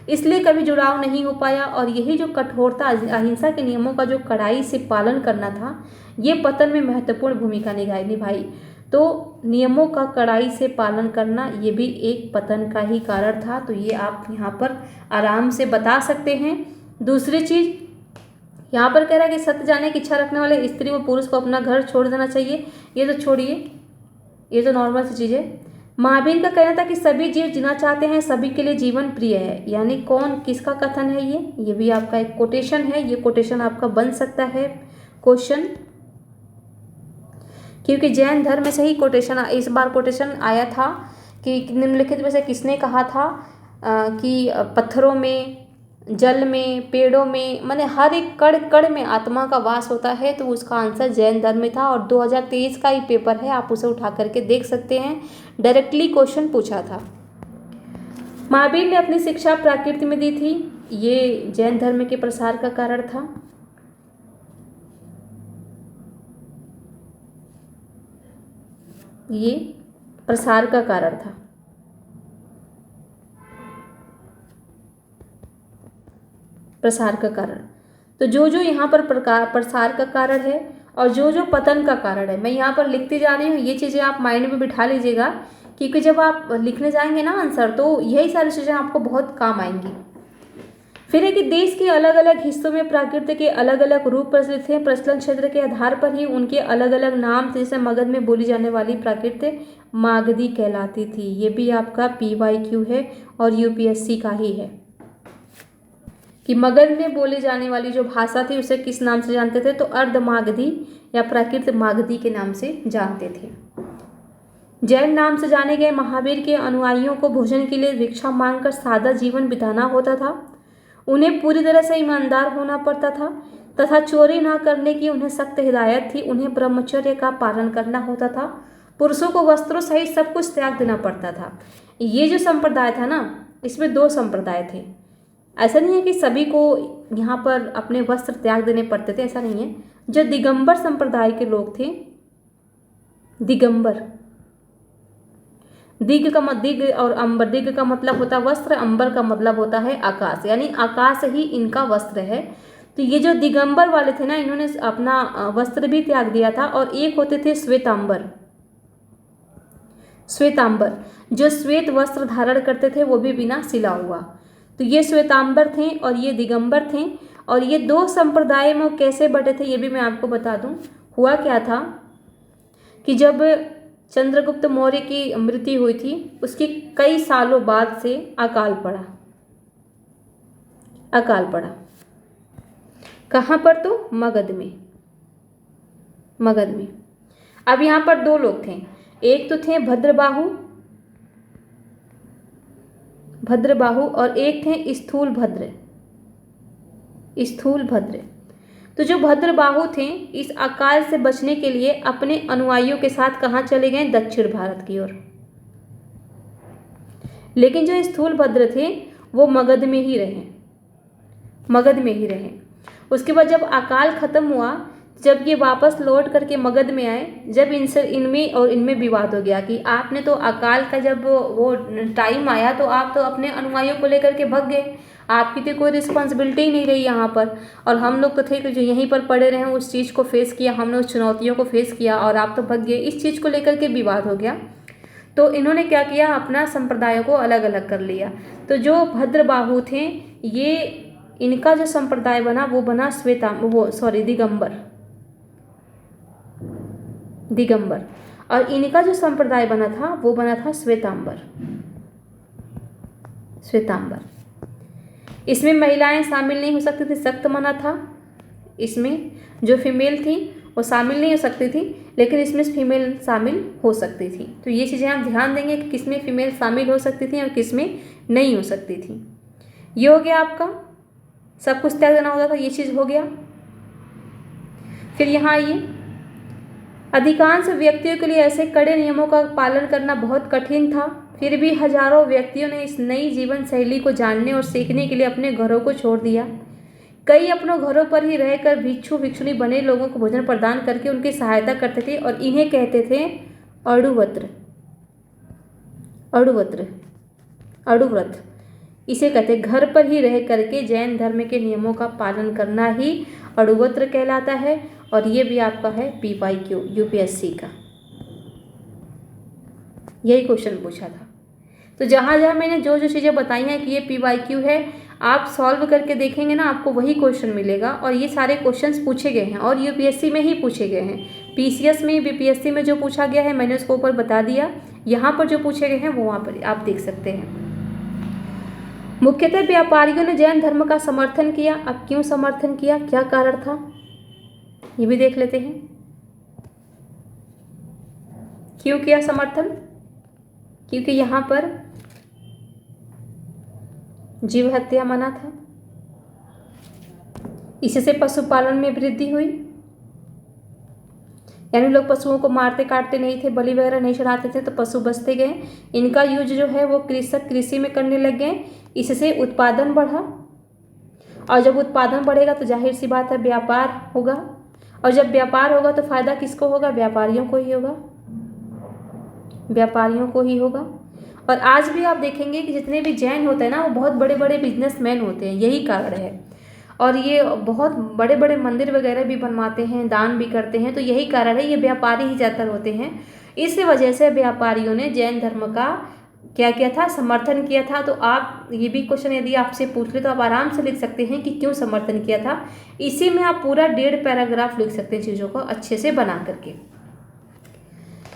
इसलिए कभी जुड़ाव नहीं हो पाया। और यही जो कठोरता, अहिंसा के नियमों का जो कड़ाई से पालन करना था, ये पतन में महत्वपूर्ण भूमिका निभाई। तो नियमों का कड़ाई से पालन करना ये भी एक पतन का ही कारण था, तो ये आप यहाँ पर आराम से बता सकते हैं। दूसरी चीज़ यहाँ पर कह रहा है कि सत्य जानने की इच्छा रखने वाले स्त्री व पुरुष को अपना घर छोड़ देना चाहिए। ये तो छोड़िए, ये तो नॉर्मल सी चीज़ है। महावीर का कहना था कि सभी जीव जीना चाहते हैं, सभी के लिए जीवन प्रिय है। यानी कौन, किसका कथन है ये भी आपका एक कोटेशन है। ये कोटेशन आपका बन सकता है क्वेश्चन, क्योंकि जैन धर्म में से ही कोटेशन, इस बार कोटेशन आया था कि निम्नलिखित में से किसने कहा था कि पत्थरों में, जल में, पेड़ों में, माने हर एक कण कण में आत्मा का वास होता है। तो उसका आंसर जैन धर्म में था, और 2023 का ही पेपर है, आप उसे उठा करके देख सकते हैं, डायरेक्टली क्वेश्चन पूछा था। महावीर ने अपनी शिक्षा प्रकृति में दी थी, ये जैन धर्म के प्रसार का कारण था। ये प्रसार का कारण था। प्रसार का कारण, तो जो जो यहाँ पर प्रसार का कारण है और जो जो पतन का कारण है, मैं यहाँ पर लिखती जा रही हूँ। ये चीज़ें आप माइंड में बिठा लीजिएगा, क्योंकि जब आप लिखने जाएंगे ना आंसर, तो यही सारी चीज़ें आपको बहुत काम आएंगी। फिर है कि देश के अलग अलग हिस्सों में प्रकृति के अलग अलग रूप प्रचलित थे। प्रचलन क्षेत्र के आधार पर ही उनके अलग अलग नाम थे। जैसे मगध में बोली जाने वाली प्राकृत मागधी कहलाती थी। ये भी आपका PYQ है और UPSC का ही है कि मगध में बोली जाने वाली जो भाषा थी उसे किस नाम से जानते थे, तो अर्ध मागधी या प्राकृत मागधी के नाम से जानते थे। जैन नाम से जाने गए महावीर के अनुयायियों को भोजन के लिए भिक्षा मांगकर सादा जीवन बिताना होता था। उन्हें पूरी तरह से ईमानदार होना पड़ता था तथा चोरी न करने की उन्हें सख्त हिदायत थी। उन्हें ब्रह्मचर्य का पालन करना होता था। पुरुषों को वस्त्रों सहित सब कुछ त्याग देना पड़ता था। ये जो संप्रदाय था ना, इसमें 2 संप्रदाय थे। ऐसा नहीं है कि सभी को यहाँ पर अपने वस्त्र त्याग देने पड़ते थे, ऐसा नहीं है। जो दिगंबर संप्रदाय के लोग थे, दिगंबर, दिग और अंबर, दिग का मतलब होता है वस्त्र, अंबर का मतलब होता है आकाश, यानी आकाश ही इनका वस्त्र है। तो ये जो दिगंबर वाले थे ना, इन्होंने अपना वस्त्र भी त्याग दिया था। और एक होते थे श्वेतांबर, श्वेतांबर जो श्वेत वस्त्र धारण करते थे, वो भी बिना सिला हुआ। तो ये श्वेतांबर थे और ये दिगंबर थे। और ये 2 संप्रदाय में कैसे बटे थे ये भी मैं आपको बता दूं। हुआ क्या था कि जब चंद्रगुप्त मौर्य की मृत्यु हुई थी, उसके कई सालों बाद से अकाल पड़ा। अकाल पड़ा कहाँ पर, तो मगध में, मगध में। अब यहाँ पर 2 लोग थे, एक तो थे भद्रबाहु, भद्रबाहु, और एक थे स्थूल भद्र, स्थूल भद्र। तो जो भद्रबाहु थे, इस अकाल से बचने के लिए अपने अनुयायियों के साथ कहाँ चले गए, दक्षिण भारत की ओर। लेकिन जो स्थूल भद्र थे वो मगध में ही रहे, मगध में ही रहे। उसके बाद जब अकाल खत्म हुआ, जब ये वापस लौट करके मगध में आए, जब इनसे, इनमें और इनमें विवाद हो गया कि आपने तो अकाल का जब वो टाइम आया तो आप तो अपने अनुयायियों को लेकर के भाग गए, आपकी तो कोई रिस्पॉन्सिबिलिटी ही नहीं रही यहाँ पर, और हम लोग तो थे कि जो यहीं पर पड़े रहे, उस चीज़ को फेस किया, हमने उस चुनौतियों को फेस किया और आप तो भाग गए। इस चीज़ को लेकर के विवाद हो गया। तो इन्होंने क्या किया, अपना संप्रदायों को अलग अलग कर लिया। तो जो भद्रबाहु थे, ये इनका जो संप्रदाय बना वो बना दिगंबर, दिगंबर। और इनका जो संप्रदाय बना था वो बना था श्वेतांबर, श्वेतांबर। इसमें महिलाएं शामिल नहीं हो सकती थी, सख्त मना था। इसमें जो फीमेल थी वो शामिल नहीं हो सकती थी, लेकिन इसमें फीमेल शामिल हो सकती थी। तो ये चीज़ें आप ध्यान देंगे कि किसमें फीमेल शामिल हो सकती थी और किसमें नहीं हो सकती थी। ये हो गया आपका, सब कुछ त्याग देना होता था, ये चीज़ हो गया। फिर यहाँ आइए, अधिकांश व्यक्तियों के लिए ऐसे कड़े नियमों का पालन करना बहुत कठिन था। फिर भी हजारों व्यक्तियों ने इस नई जीवन शैली को जानने और सीखने के लिए अपने घरों को छोड़ दिया। कई अपनों घरों पर ही रहकर भिक्षु भिक्षुणी बने लोगों को भोजन प्रदान करके उनकी सहायता करते थे और इन्हें कहते थे अड़ुव्रत। इसे कहते घर पर ही रह करके जैन धर्म के नियमों का पालन करना ही अड़ुव्रत कहलाता है। और ये भी आपका है PYQ UPSC का, यही क्वेश्चन पूछा था। तो जहाँ जहाँ मैंने जो जो चीज़ें बताई हैं कि ये PYQ है, आप सॉल्व करके देखेंगे ना, आपको वही क्वेश्चन मिलेगा। और ये सारे क्वेश्चंस पूछे गए हैं और UPSC में ही पूछे गए हैं। PCS में, BPSC में जो पूछा गया है मैंने उसको ऊपर बता दिया। यहाँ पर जो पूछे गए हैं वो वहाँ पर आप देख सकते हैं। मुख्यतः व्यापारियों ने जैन धर्म का समर्थन किया। अब क्यों समर्थन किया, क्या कारण था, ये भी देख लेते हैं। क्यों किया समर्थन, क्योंकि यहाँ पर जीव हत्या मना था, इससे पशुपालन में वृद्धि हुई। यानी लोग पशुओं को मारते काटते नहीं थे, बलि वगैरह नहीं चढ़ाते थे, तो पशु बचते गए। इनका यूज जो है वो कृषक कृषि में करने लग गए, इससे उत्पादन बढ़ा। और जब उत्पादन बढ़ेगा तो जाहिर सी बात है व्यापार होगा, और जब व्यापार होगा तो फायदा किसको होगा, व्यापारियों को ही होगा, व्यापारियों को ही होगा। और आज भी आप देखेंगे कि जितने भी जैन होते हैं ना, वो बहुत बड़े बड़े बिजनेसमैन होते हैं, यही कारण है। और ये बहुत बड़े बड़े मंदिर वगैरह भी बनवाते हैं, दान भी करते हैं, तो यही कारण है, ये व्यापारी ही ज़्यादातर होते हैं। इस वजह से व्यापारियों ने जैन धर्म का क्या किया था, समर्थन किया था। तो आप ये भी क्वेश्चन यदि आपसे पूछ ले तो आप आराम से लिख सकते हैं कि क्यों समर्थन किया था। इसी में आप पूरा 1.5 पैराग्राफ लिख सकते हैं चीज़ों को अच्छे से बना करके।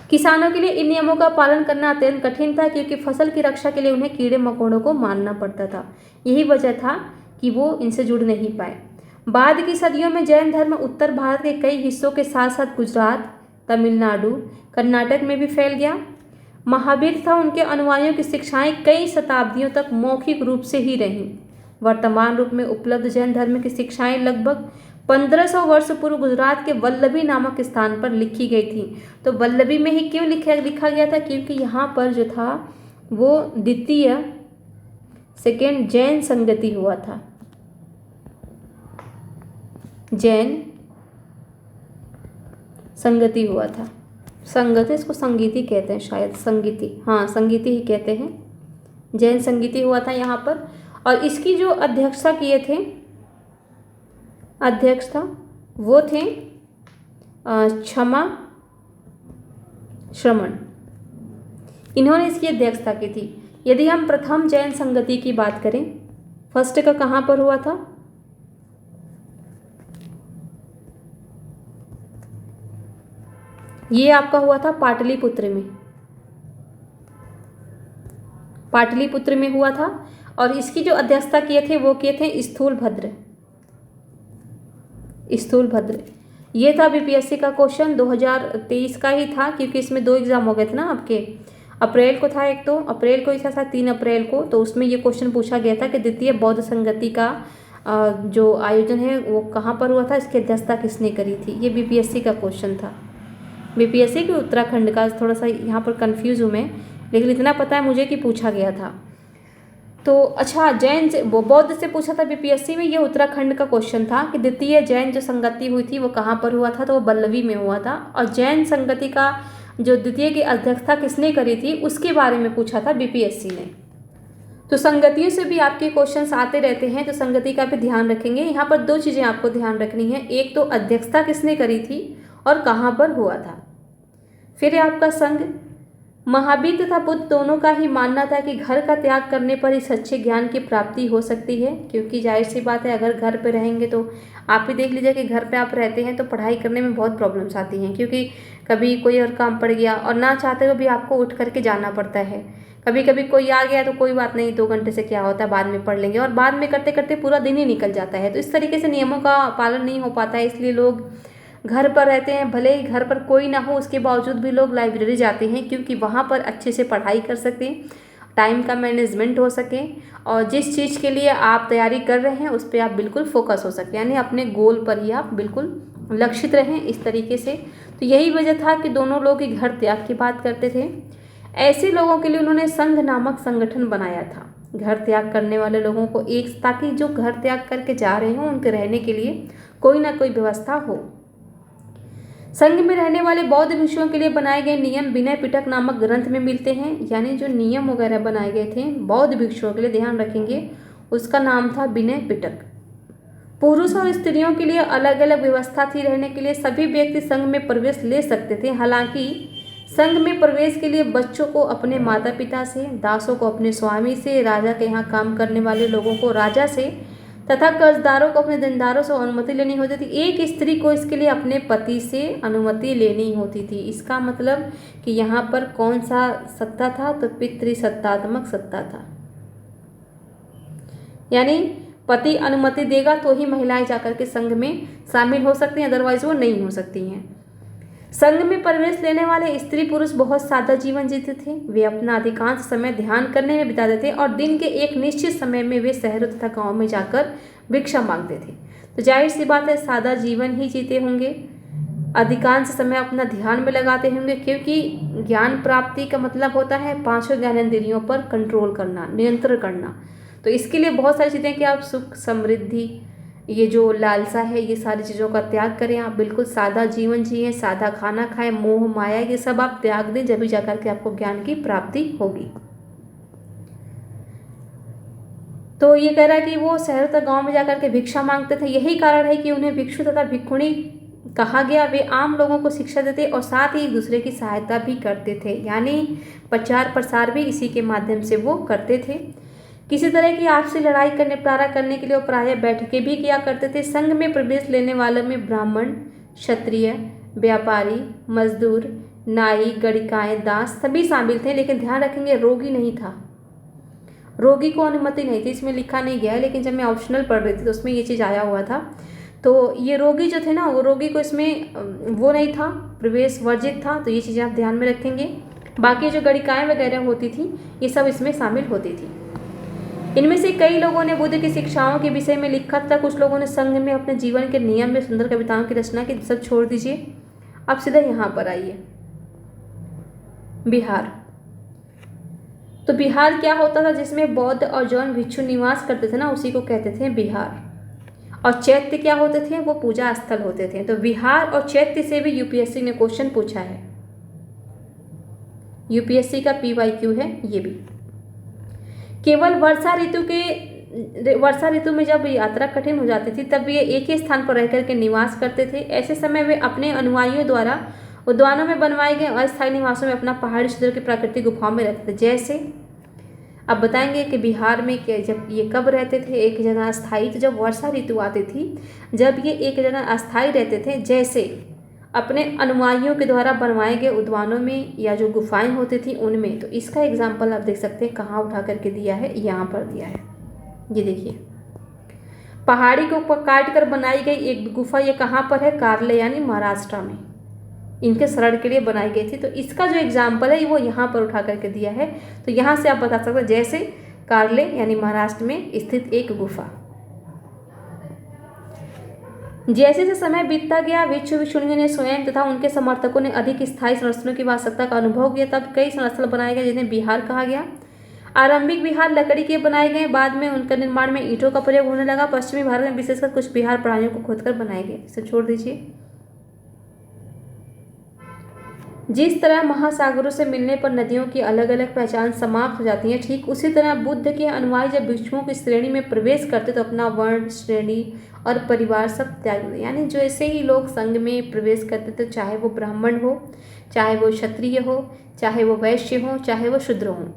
किसानों के लिए इन नियमों का पालन करना अत्यंत कठिन था, क्योंकि फसल की रक्षा के लिए उन्हें कीड़े मकोड़ों को मारना पड़ता था। यही वजह था कि वो इनसे जुड़ नहीं पाए। बाद की सदियों में जैन धर्म उत्तर भारत के कई हिस्सों के साथ साथ गुजरात, तमिलनाडु, कर्नाटक में भी फैल गया। महावीर तथा उनके अनुयायियों की शिक्षाएं कई शताब्दियों तक मौखिक रूप से ही रहीं। वर्तमान रूप में उपलब्ध जैन धर्म की शिक्षाएं लगभग 1500 वर्ष पूर्व गुजरात के वल्लभी नामक स्थान पर लिखी गई थी। तो वल्लभी में ही क्यों लिखा गया था, क्योंकि यहाँ पर जो था वो द्वितीय सेकेंड जैन संगति हुआ था, जैन संगति हुआ था। संगति, इसको संगीति कहते हैं शायद, संगीति, हाँ संगीति ही कहते हैं। जैन संगीति हुआ था यहाँ पर। और इसकी जो अध्यक्षता किए थे, अध्यक्ष था वो थे क्षमा श्रमण, इन्होंने इसकी अध्यक्षता की थी। यदि हम प्रथम जैन संगति की बात करें, फर्स्ट का कहाँ पर हुआ था, ये आपका हुआ था पाटलिपुत्र में, पाटलिपुत्र में हुआ था। और इसकी जो अध्यक्षता किए थे वो किए थे स्थूलभद्र। ये था BPSC का क्वेश्चन, 2023 का ही था, क्योंकि इसमें 2 एग्जाम हो गए थे ना आपके। अप्रैल को था एक, तो अप्रैल को ही था 3 अप्रैल को। तो उसमें ये क्वेश्चन पूछा गया था कि द्वितीय बौद्ध संगति का जो आयोजन है वो कहाँ पर हुआ था, इसकी अध्यक्षता किसने करी थी। ये BPSC का क्वेश्चन था, BPSC के उत्तराखंड का। थोड़ा सा यहाँ पर कंफ्यूज हूँ मैं, लेकिन इतना पता है मुझे कि पूछा गया था। तो अच्छा, जैन से बौद्ध से पूछा था BPSC में, ये उत्तराखंड का क्वेश्चन था कि द्वितीय जैन जो संगति हुई थी वो कहाँ पर हुआ था, तो वो वल्लभी में हुआ था। और जैन संगति का जो द्वितीय की अध्यक्षता किसने करी थी उसके बारे में पूछा था BPSC ने। तो संगतियों से भी आपके क्वेश्चंस आते रहते हैं, तो संगति का भी ध्यान रखेंगे। यहाँ पर 2 चीज़ें आपको ध्यान रखनी है, एक तो अध्यक्षता किसने करी थी और कहाँ पर हुआ था। फिर आपका संघ, महावीर तथा बुद्ध दोनों का ही मानना था कि घर का त्याग करने पर ही सच्चे ज्ञान की प्राप्ति हो सकती है। क्योंकि जाहिर सी बात है, अगर घर पे रहेंगे तो आप ही देख लीजिए कि घर पे आप रहते हैं तो पढ़ाई करने में बहुत प्रॉब्लम्स आती हैं, क्योंकि कभी कोई और काम पड़ गया और ना चाहते हुए भी आपको उठ करके जाना पड़ता है। कभी कभी कोई आ गया तो कोई बात नहीं, 2 घंटे से क्या होता है, बाद में पढ़ लेंगे, और बाद में करते करते पूरा दिन ही निकल जाता है। तो इस तरीके से नियमों का पालन नहीं हो पाता है, इसलिए लोग घर पर रहते हैं। भले ही घर पर कोई ना हो उसके बावजूद भी लोग लाइब्रेरी जाते हैं, क्योंकि वहाँ पर अच्छे से पढ़ाई कर सकें, टाइम का मैनेजमेंट हो सके, और जिस चीज़ के लिए आप तैयारी कर रहे हैं उस पर आप बिल्कुल फोकस हो सके, यानी अपने गोल पर ही आप बिल्कुल लक्षित रहें इस तरीके से। तो यही वजह था कि दोनों लोग ही घर त्याग की बात करते थे। ऐसे लोगों के लिए उन्होंने संघ नामक संगठन बनाया था, घर त्याग करने वाले लोगों को एक, ताकि जो घर त्याग करके जा रहे हों उनके रहने के लिए कोई ना कोई व्यवस्था हो। संघ में रहने वाले बौद्ध भिक्षुओं के लिए बनाए गए नियम विनय पिटक नामक ग्रंथ में मिलते हैं। यानी जो नियम वगैरह बनाए गए थे बौद्ध भिक्षुओं के लिए, ध्यान रखेंगे, उसका नाम था विनय पिटक। पुरुष और स्त्रियों के लिए अलग अलग व्यवस्था थी रहने के लिए। सभी व्यक्ति संघ में प्रवेश ले सकते थे। हालांकि संघ में प्रवेश के लिए बच्चों को अपने माता पिता से, दासों को अपने स्वामी से, राजा के यहाँ काम करने वाले लोगों को राजा से तथा कर्जदारों को अपने देनदारों से अनुमति लेनी होती थी। एक स्त्री को इसके लिए अपने पति से अनुमति लेनी होती थी। इसका मतलब कि यहाँ पर कौन सा सत्ता था, तो पितृसत्तात्मक सत्ता था। यानी पति अनुमति देगा तो ही महिलाएं जाकर के संघ में शामिल हो सकती हैं, अदरवाइज वो नहीं हो सकती हैं। संघ में प्रवेश लेने वाले स्त्री पुरुष बहुत सादा जीवन जीते थे। वे अपना अधिकांश समय ध्यान करने में बिताते थे और दिन के एक निश्चित समय में वे शहरों तथा गाँव में जाकर भिक्षा मांगते थे। तो जाहिर सी बात है, सादा जीवन ही जीते होंगे, अधिकांश समय अपना ध्यान में लगाते होंगे, क्योंकि ज्ञान प्राप्ति का मतलब होता है पांचों ज्ञानेंद्रियों पर कंट्रोल करना, नियंत्रण करना। तो इसके लिए बहुत सारी चीज़ें कि आप सुख, समृद्धि, ये जो लालसा है, ये सारी चीज़ों का त्याग करें। आप बिल्कुल सादा जीवन जिए, सादा खाना खाएं, मोह माया ये सब आप त्याग दें, जब भी जाकर के आपको ज्ञान की प्राप्ति होगी। तो ये कह रहा है कि वो शहर तक गांव में जाकर के भिक्षा मांगते थे। यही कारण है कि उन्हें भिक्षु तथा भिक्षुणी कहा गया। वे आम लोगों को शिक्षा देते और साथ ही एक दूसरे की सहायता भी करते थे। यानी प्रचार प्रसार भी इसी के माध्यम से वो करते थे। किसी तरह की आपसी लड़ाई का निपटारा करने के लिए वो प्रायः बैठकें भी किया करते थे। संघ में प्रवेश लेने वालों में ब्राह्मण, क्षत्रिय, व्यापारी, मजदूर, नाई, गणिकाएं, दास सभी शामिल थे। लेकिन ध्यान रखेंगे, रोगी नहीं था, रोगी को अनुमति नहीं थी। इसमें लिखा नहीं गया है, लेकिन जब मैं ऑप्शनल पढ़ रही थी तो उसमें ये चीज़ आया हुआ था। तो ये रोगी जो थे ना, वो रोगी को इसमें वो नहीं था, प्रवेश वर्जित था। तो ये चीज़ें आप ध्यान में रखेंगे। बाकी जो गणिकाएं वगैरह होती थी ये सब इसमें शामिल होती थी। इनमें से कई लोगों ने बुद्ध की शिक्षाओं के विषय में लिखा था। कुछ लोगों ने संघ में अपने जीवन के नियम में सुंदर कविताओं की रचना की। सब छोड़ दीजिए, अब सीधा यहाँ पर आइए, बिहार। तो बिहार क्या होता था, जिसमें बौद्ध और जैन भिक्षु निवास करते थे ना, उसी को कहते थे बिहार। और चैत्य क्या होते थे, वो पूजा स्थल होते थे। तो बिहार और चैत्य से भी यूपीएससी ने क्वेश्चन पूछा है। यूपीएससी का PYQ है ये भी। केवल वर्षा ऋतु में जब यात्रा कठिन हो जाती थी तब ये एक ही स्थान पर रहकर के निवास करते थे। ऐसे समय वे अपने अनुयायियों द्वारा उद्यानों में बनवाए गए अस्थायी निवासों में अपना पहाड़ी क्षेत्र की प्राकृतिक गुफाओं में रहते थे। जैसे अब बताएंगे कि बिहार में जब ये कब रहते थे एक जगह अस्थायी, तो जब वर्षा ऋतु आती थी, जब ये एक जगह अस्थायी रहते थे, जैसे अपने अनुयायियों के द्वारा बनवाए गए उद्यानों में या जो गुफाएं होती थी उनमें। तो इसका एग्जाम्पल आप देख सकते हैं, कहाँ उठा करके दिया है, यहाँ पर दिया है। ये देखिए, पहाड़ी को काट कर बनाई गई एक गुफा, ये कहाँ पर है, कार्ले यानी महाराष्ट्र में, इनके शरण के लिए बनाई गई थी। तो इसका जो एग्जाम्पल है वो यहाँ पर उठा करके दिया है। तो यहाँ से आप बता सकते हैं, जैसे कार्ले यानी महाराष्ट्र में स्थित एक गुफा। जैसे जैसे समय बीतता गया, भिक्षु भिक्षुणियों ने स्वयं तथा उनके समर्थकों ने अधिक स्थायी संरचनाओं की आवश्यकता का अनुभव किया। तब कई संरचना बनाए गए जिन्हें बिहार कहा गया। आरंभिक विहार लकड़ी के बनाए गए, बाद में उनका निर्माण में ईंटों का प्रयोग होने लगा। पश्चिमी भारत में विशेषकर कुछ बिहार प्राणियों को खोदकर बनाए गए। इसे छोड़ दीजिए। जिस तरह महासागरों से मिलने पर नदियों की अलग अलग पहचान समाप्त हो जाती है, ठीक उसी तरह बुद्ध के अनुयायी जब भिक्षुओं की श्रेणी में प्रवेश करते तो अपना वर्ण, श्रेणी और परिवार सब त्याग देते। यानी जैसे ही लोग संघ में प्रवेश करते थे, चाहे वो ब्राह्मण हो, चाहे वो क्षत्रिय हो, चाहे वो वैश्य हो, चाहे वो शूद्र हो,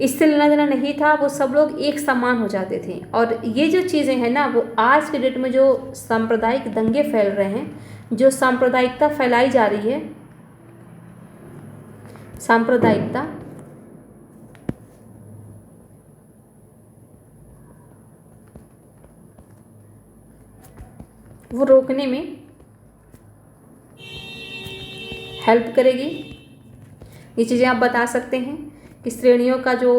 इससे लेना देना नहीं था। वो सब लोग एक समान हो जाते थे। और ये जो चीज़ें हैं ना, वो आज के डेट में जो सांप्रदायिक दंगे फैल रहे हैं, जो सांप्रदायिकता फैलाई जा रही है, सांप्रदायिकता, वो रोकने में हेल्प करेगी। ये चीज़ें आप बता सकते हैं कि श्रेणियों का जो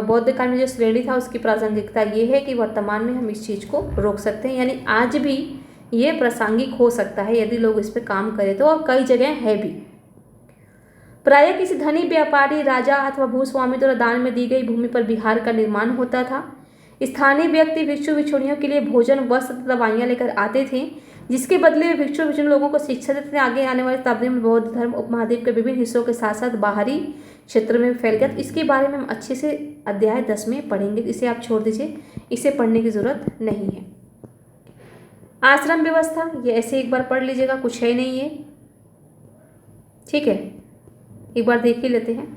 बौद्ध काल में जो श्रेणी था उसकी प्रासंगिकता ये है कि वर्तमान में हम इस चीज़ को रोक सकते हैं। यानी आज भी ये प्रासंगिक हो सकता है यदि लोग इस पर काम करें तो, और कई जगह है भी। प्रायः किसी धनी व्यापारी, राजा अथवा भूस्वामी द्वारा दान में दी गई भूमि पर विहार का निर्माण होता था। स्थानीय व्यक्ति भिक्षु भिक्षुणियों के लिए भोजन, वस्त्र, दवाइयाँ लेकर आते थे, जिसके बदले में भिक्षु भिक्षुणी लोगों को शिक्षा देते थे। आगे आने वाली शताब्दी में बौद्ध धर्म उपमहाद्वीप के विभिन्न हिस्सों के साथ साथ बाहरी क्षेत्र में फैल गया। इसके बारे में हम अच्छे से अध्याय 10 में पढ़ेंगे, इसे आप छोड़ दीजिए, इसे पढ़ने की जरूरत नहीं है। आश्रम व्यवस्था, ये ऐसे एक बार पढ़ लीजिएगा, कुछ है नहीं है, ठीक है, एक बार देख ही लेते हैं।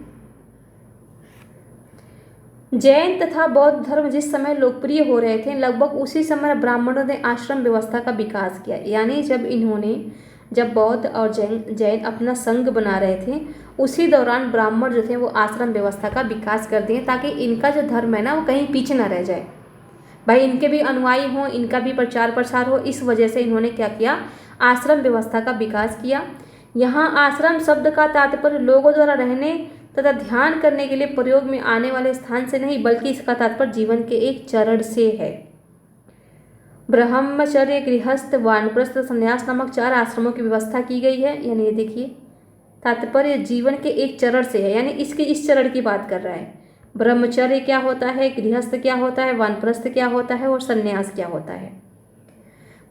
जैन तथा बौद्ध धर्म जिस समय लोकप्रिय हो रहे थे, लगभग उसी समय ब्राह्मणों ने आश्रम व्यवस्था का विकास किया। यानी जब बौद्ध और जैन अपना संघ बना रहे थे, उसी दौरान ब्राह्मण जो थे वो आश्रम व्यवस्था का विकास कर दिए, ताकि इनका जो धर्म है ना वो कहीं पीछे ना रह जाए। भाई इनके भी अनुयायी हों, इनका भी प्रचार प्रसार हो, इस वजह से इन्होंने क्या किया, आश्रम व्यवस्था का विकास किया। यहाँ आश्रम शब्द का तात्पर्य लोगों द्वारा रहने तथा ध्यान करने के लिए प्रयोग में आने वाले स्थान से नहीं, बल्कि इसका तात्पर्य जीवन के एक चरण से है। ब्रह्मचर्य, गृहस्थ, वानप्रस्थ, संन्यास नामक 4 आश्रमों की व्यवस्था की गई है। यानी ये देखिए, तात्पर्य जीवन के एक चरण से है, यानी इसके इस चरण की बात कर रहा है। ब्रह्मचर्य क्या होता है, गृहस्थ क्या होता है, वानप्रस्थ क्या होता है और संन्यास क्या होता है।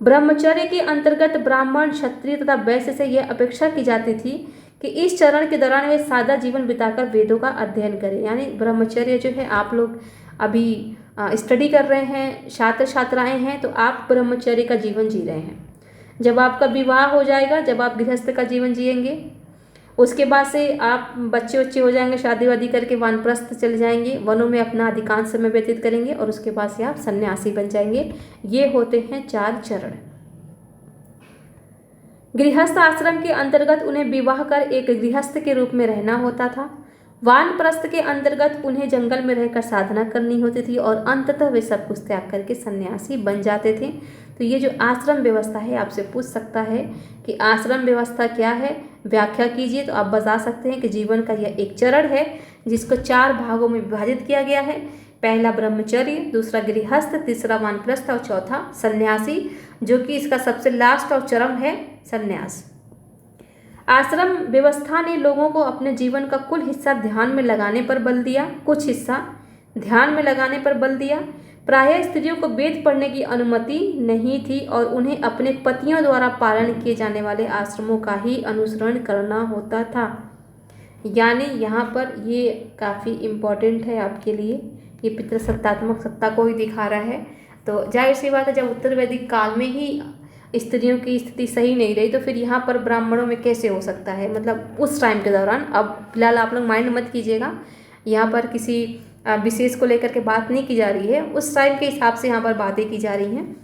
ब्रह्मचर्य के अंतर्गत ब्राह्मण, क्षत्रिय तथा वैश्य से यह अपेक्षा की जाती थी कि इस चरण के दौरान वे सादा जीवन बिताकर वेदों का अध्ययन करें। यानी ब्रह्मचर्य जो है, आप लोग अभी स्टडी कर रहे हैं, छात्र छात्राएं हैं, तो आप ब्रह्मचर्य का जीवन जी रहे हैं। जब आपका विवाह हो जाएगा, जब आप गृहस्थ का जीवन जिएंगे, उसके बाद से आप बच्चे हो जाएंगे, शादी वादी करके वानप्रस्थ चले जाएंगे, वनों में अपना अधिकांश समय व्यतीत करेंगे, और उसके बाद से आप सन्यासी बन जाएंगे। ये होते हैं 4 चरण। गृहस्थ आश्रम के अंतर्गत उन्हें विवाह कर एक गृहस्थ के रूप में रहना होता था। वानप्रस्थ के अंतर्गत उन्हें जंगल में रहकर साधना करनी होती थी, और अंततः वे सब कुछ त्याग करके सन्यासी बन जाते थे। तो ये जो आश्रम व्यवस्था है, आपसे पूछ सकता है कि आश्रम व्यवस्था क्या है, व्याख्या कीजिए। तो आप बता सकते हैं कि जीवन का यह एक चरण है जिसको 4 भागों में विभाजित किया गया है। पहला ब्रह्मचर्य, दूसरा गृहस्थ, तीसरा वानप्रस्थ और चौथा सन्यासी, जो कि इसका सबसे लास्ट और चरम है सन्यास। आश्रम व्यवस्था ने लोगों को अपने जीवन का कुल हिस्सा ध्यान में लगाने पर बल दिया, कुछ हिस्सा ध्यान में लगाने पर बल दिया। प्रायः स्त्रियों को वेद पढ़ने की अनुमति नहीं थी और उन्हें अपने पतियों द्वारा पालन किए जाने वाले आश्रमों का ही अनुसरण करना होता था। यानी यहाँ पर ये काफ़ी इम्पोर्टेंट है आपके लिए, ये पितृसत्तात्मक सत्ता को ही दिखा रहा है। तो जाहिर सी बात है, जब उत्तर वैदिक काल में ही स्त्रियों की स्थिति सही नहीं रही, तो फिर यहाँ पर ब्राह्मणों में कैसे हो सकता है, मतलब उस टाइम के दौरान। अब फिलहाल आप लोग माइंड मत कीजिएगा, यहाँ पर किसी विशेष को लेकर के बात नहीं की जा रही है, उस टाइम के हिसाब से यहाँ पर बातें की जा रही हैं।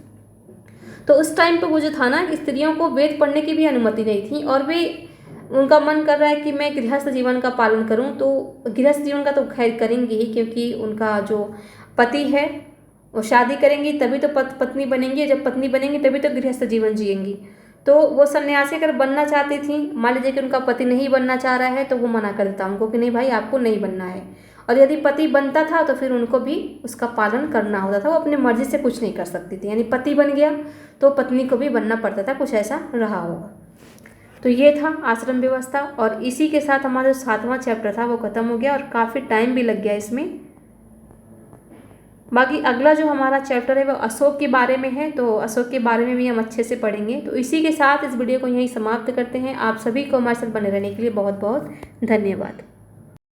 तो उस टाइम पर वो जो था ना, कि स्त्रियों को वेद पढ़ने की भी अनुमति नहीं थी, और वे उनका मन कर रहा है कि मैं गृहस्थ जीवन का पालन करूं, तो गृहस्थ जीवन का तो खैर करेंगे ही, क्योंकि उनका जो पति है वो शादी करेंगी तभी तो पत्नी बनेंगी, जब पत्नी बनेंगी तभी तो गृहस्थ जीवन जिएंगी। तो वो सन्यासी अगर बनना चाहती थी, मान लीजिए कि उनका पति नहीं बनना चाह रहा है, तो वो मना कर देता उनको कि नहीं भाई आपको नहीं बनना है। और यदि पति बनता था तो फिर उनको भी उसका पालन करना होता था, वो अपनी मर्जी से कुछ नहीं कर सकती थी। यानी पति बन गया तो पत्नी को भी बनना पड़ता था, कुछ ऐसा रहा होगा। तो ये था आश्रम व्यवस्था, और इसी के साथ हमारा जो 7वां चैप्टर था वो खत्म हो गया, और काफ़ी टाइम भी लग गया इसमें। बाकी अगला जो हमारा चैप्टर है वो अशोक के बारे में है, तो अशोक के बारे में भी हम अच्छे से पढ़ेंगे। तो इसी के साथ इस वीडियो को यहीं समाप्त करते हैं। आप सभी को हमारे साथ बने रहने के लिए बहुत बहुत धन्यवाद।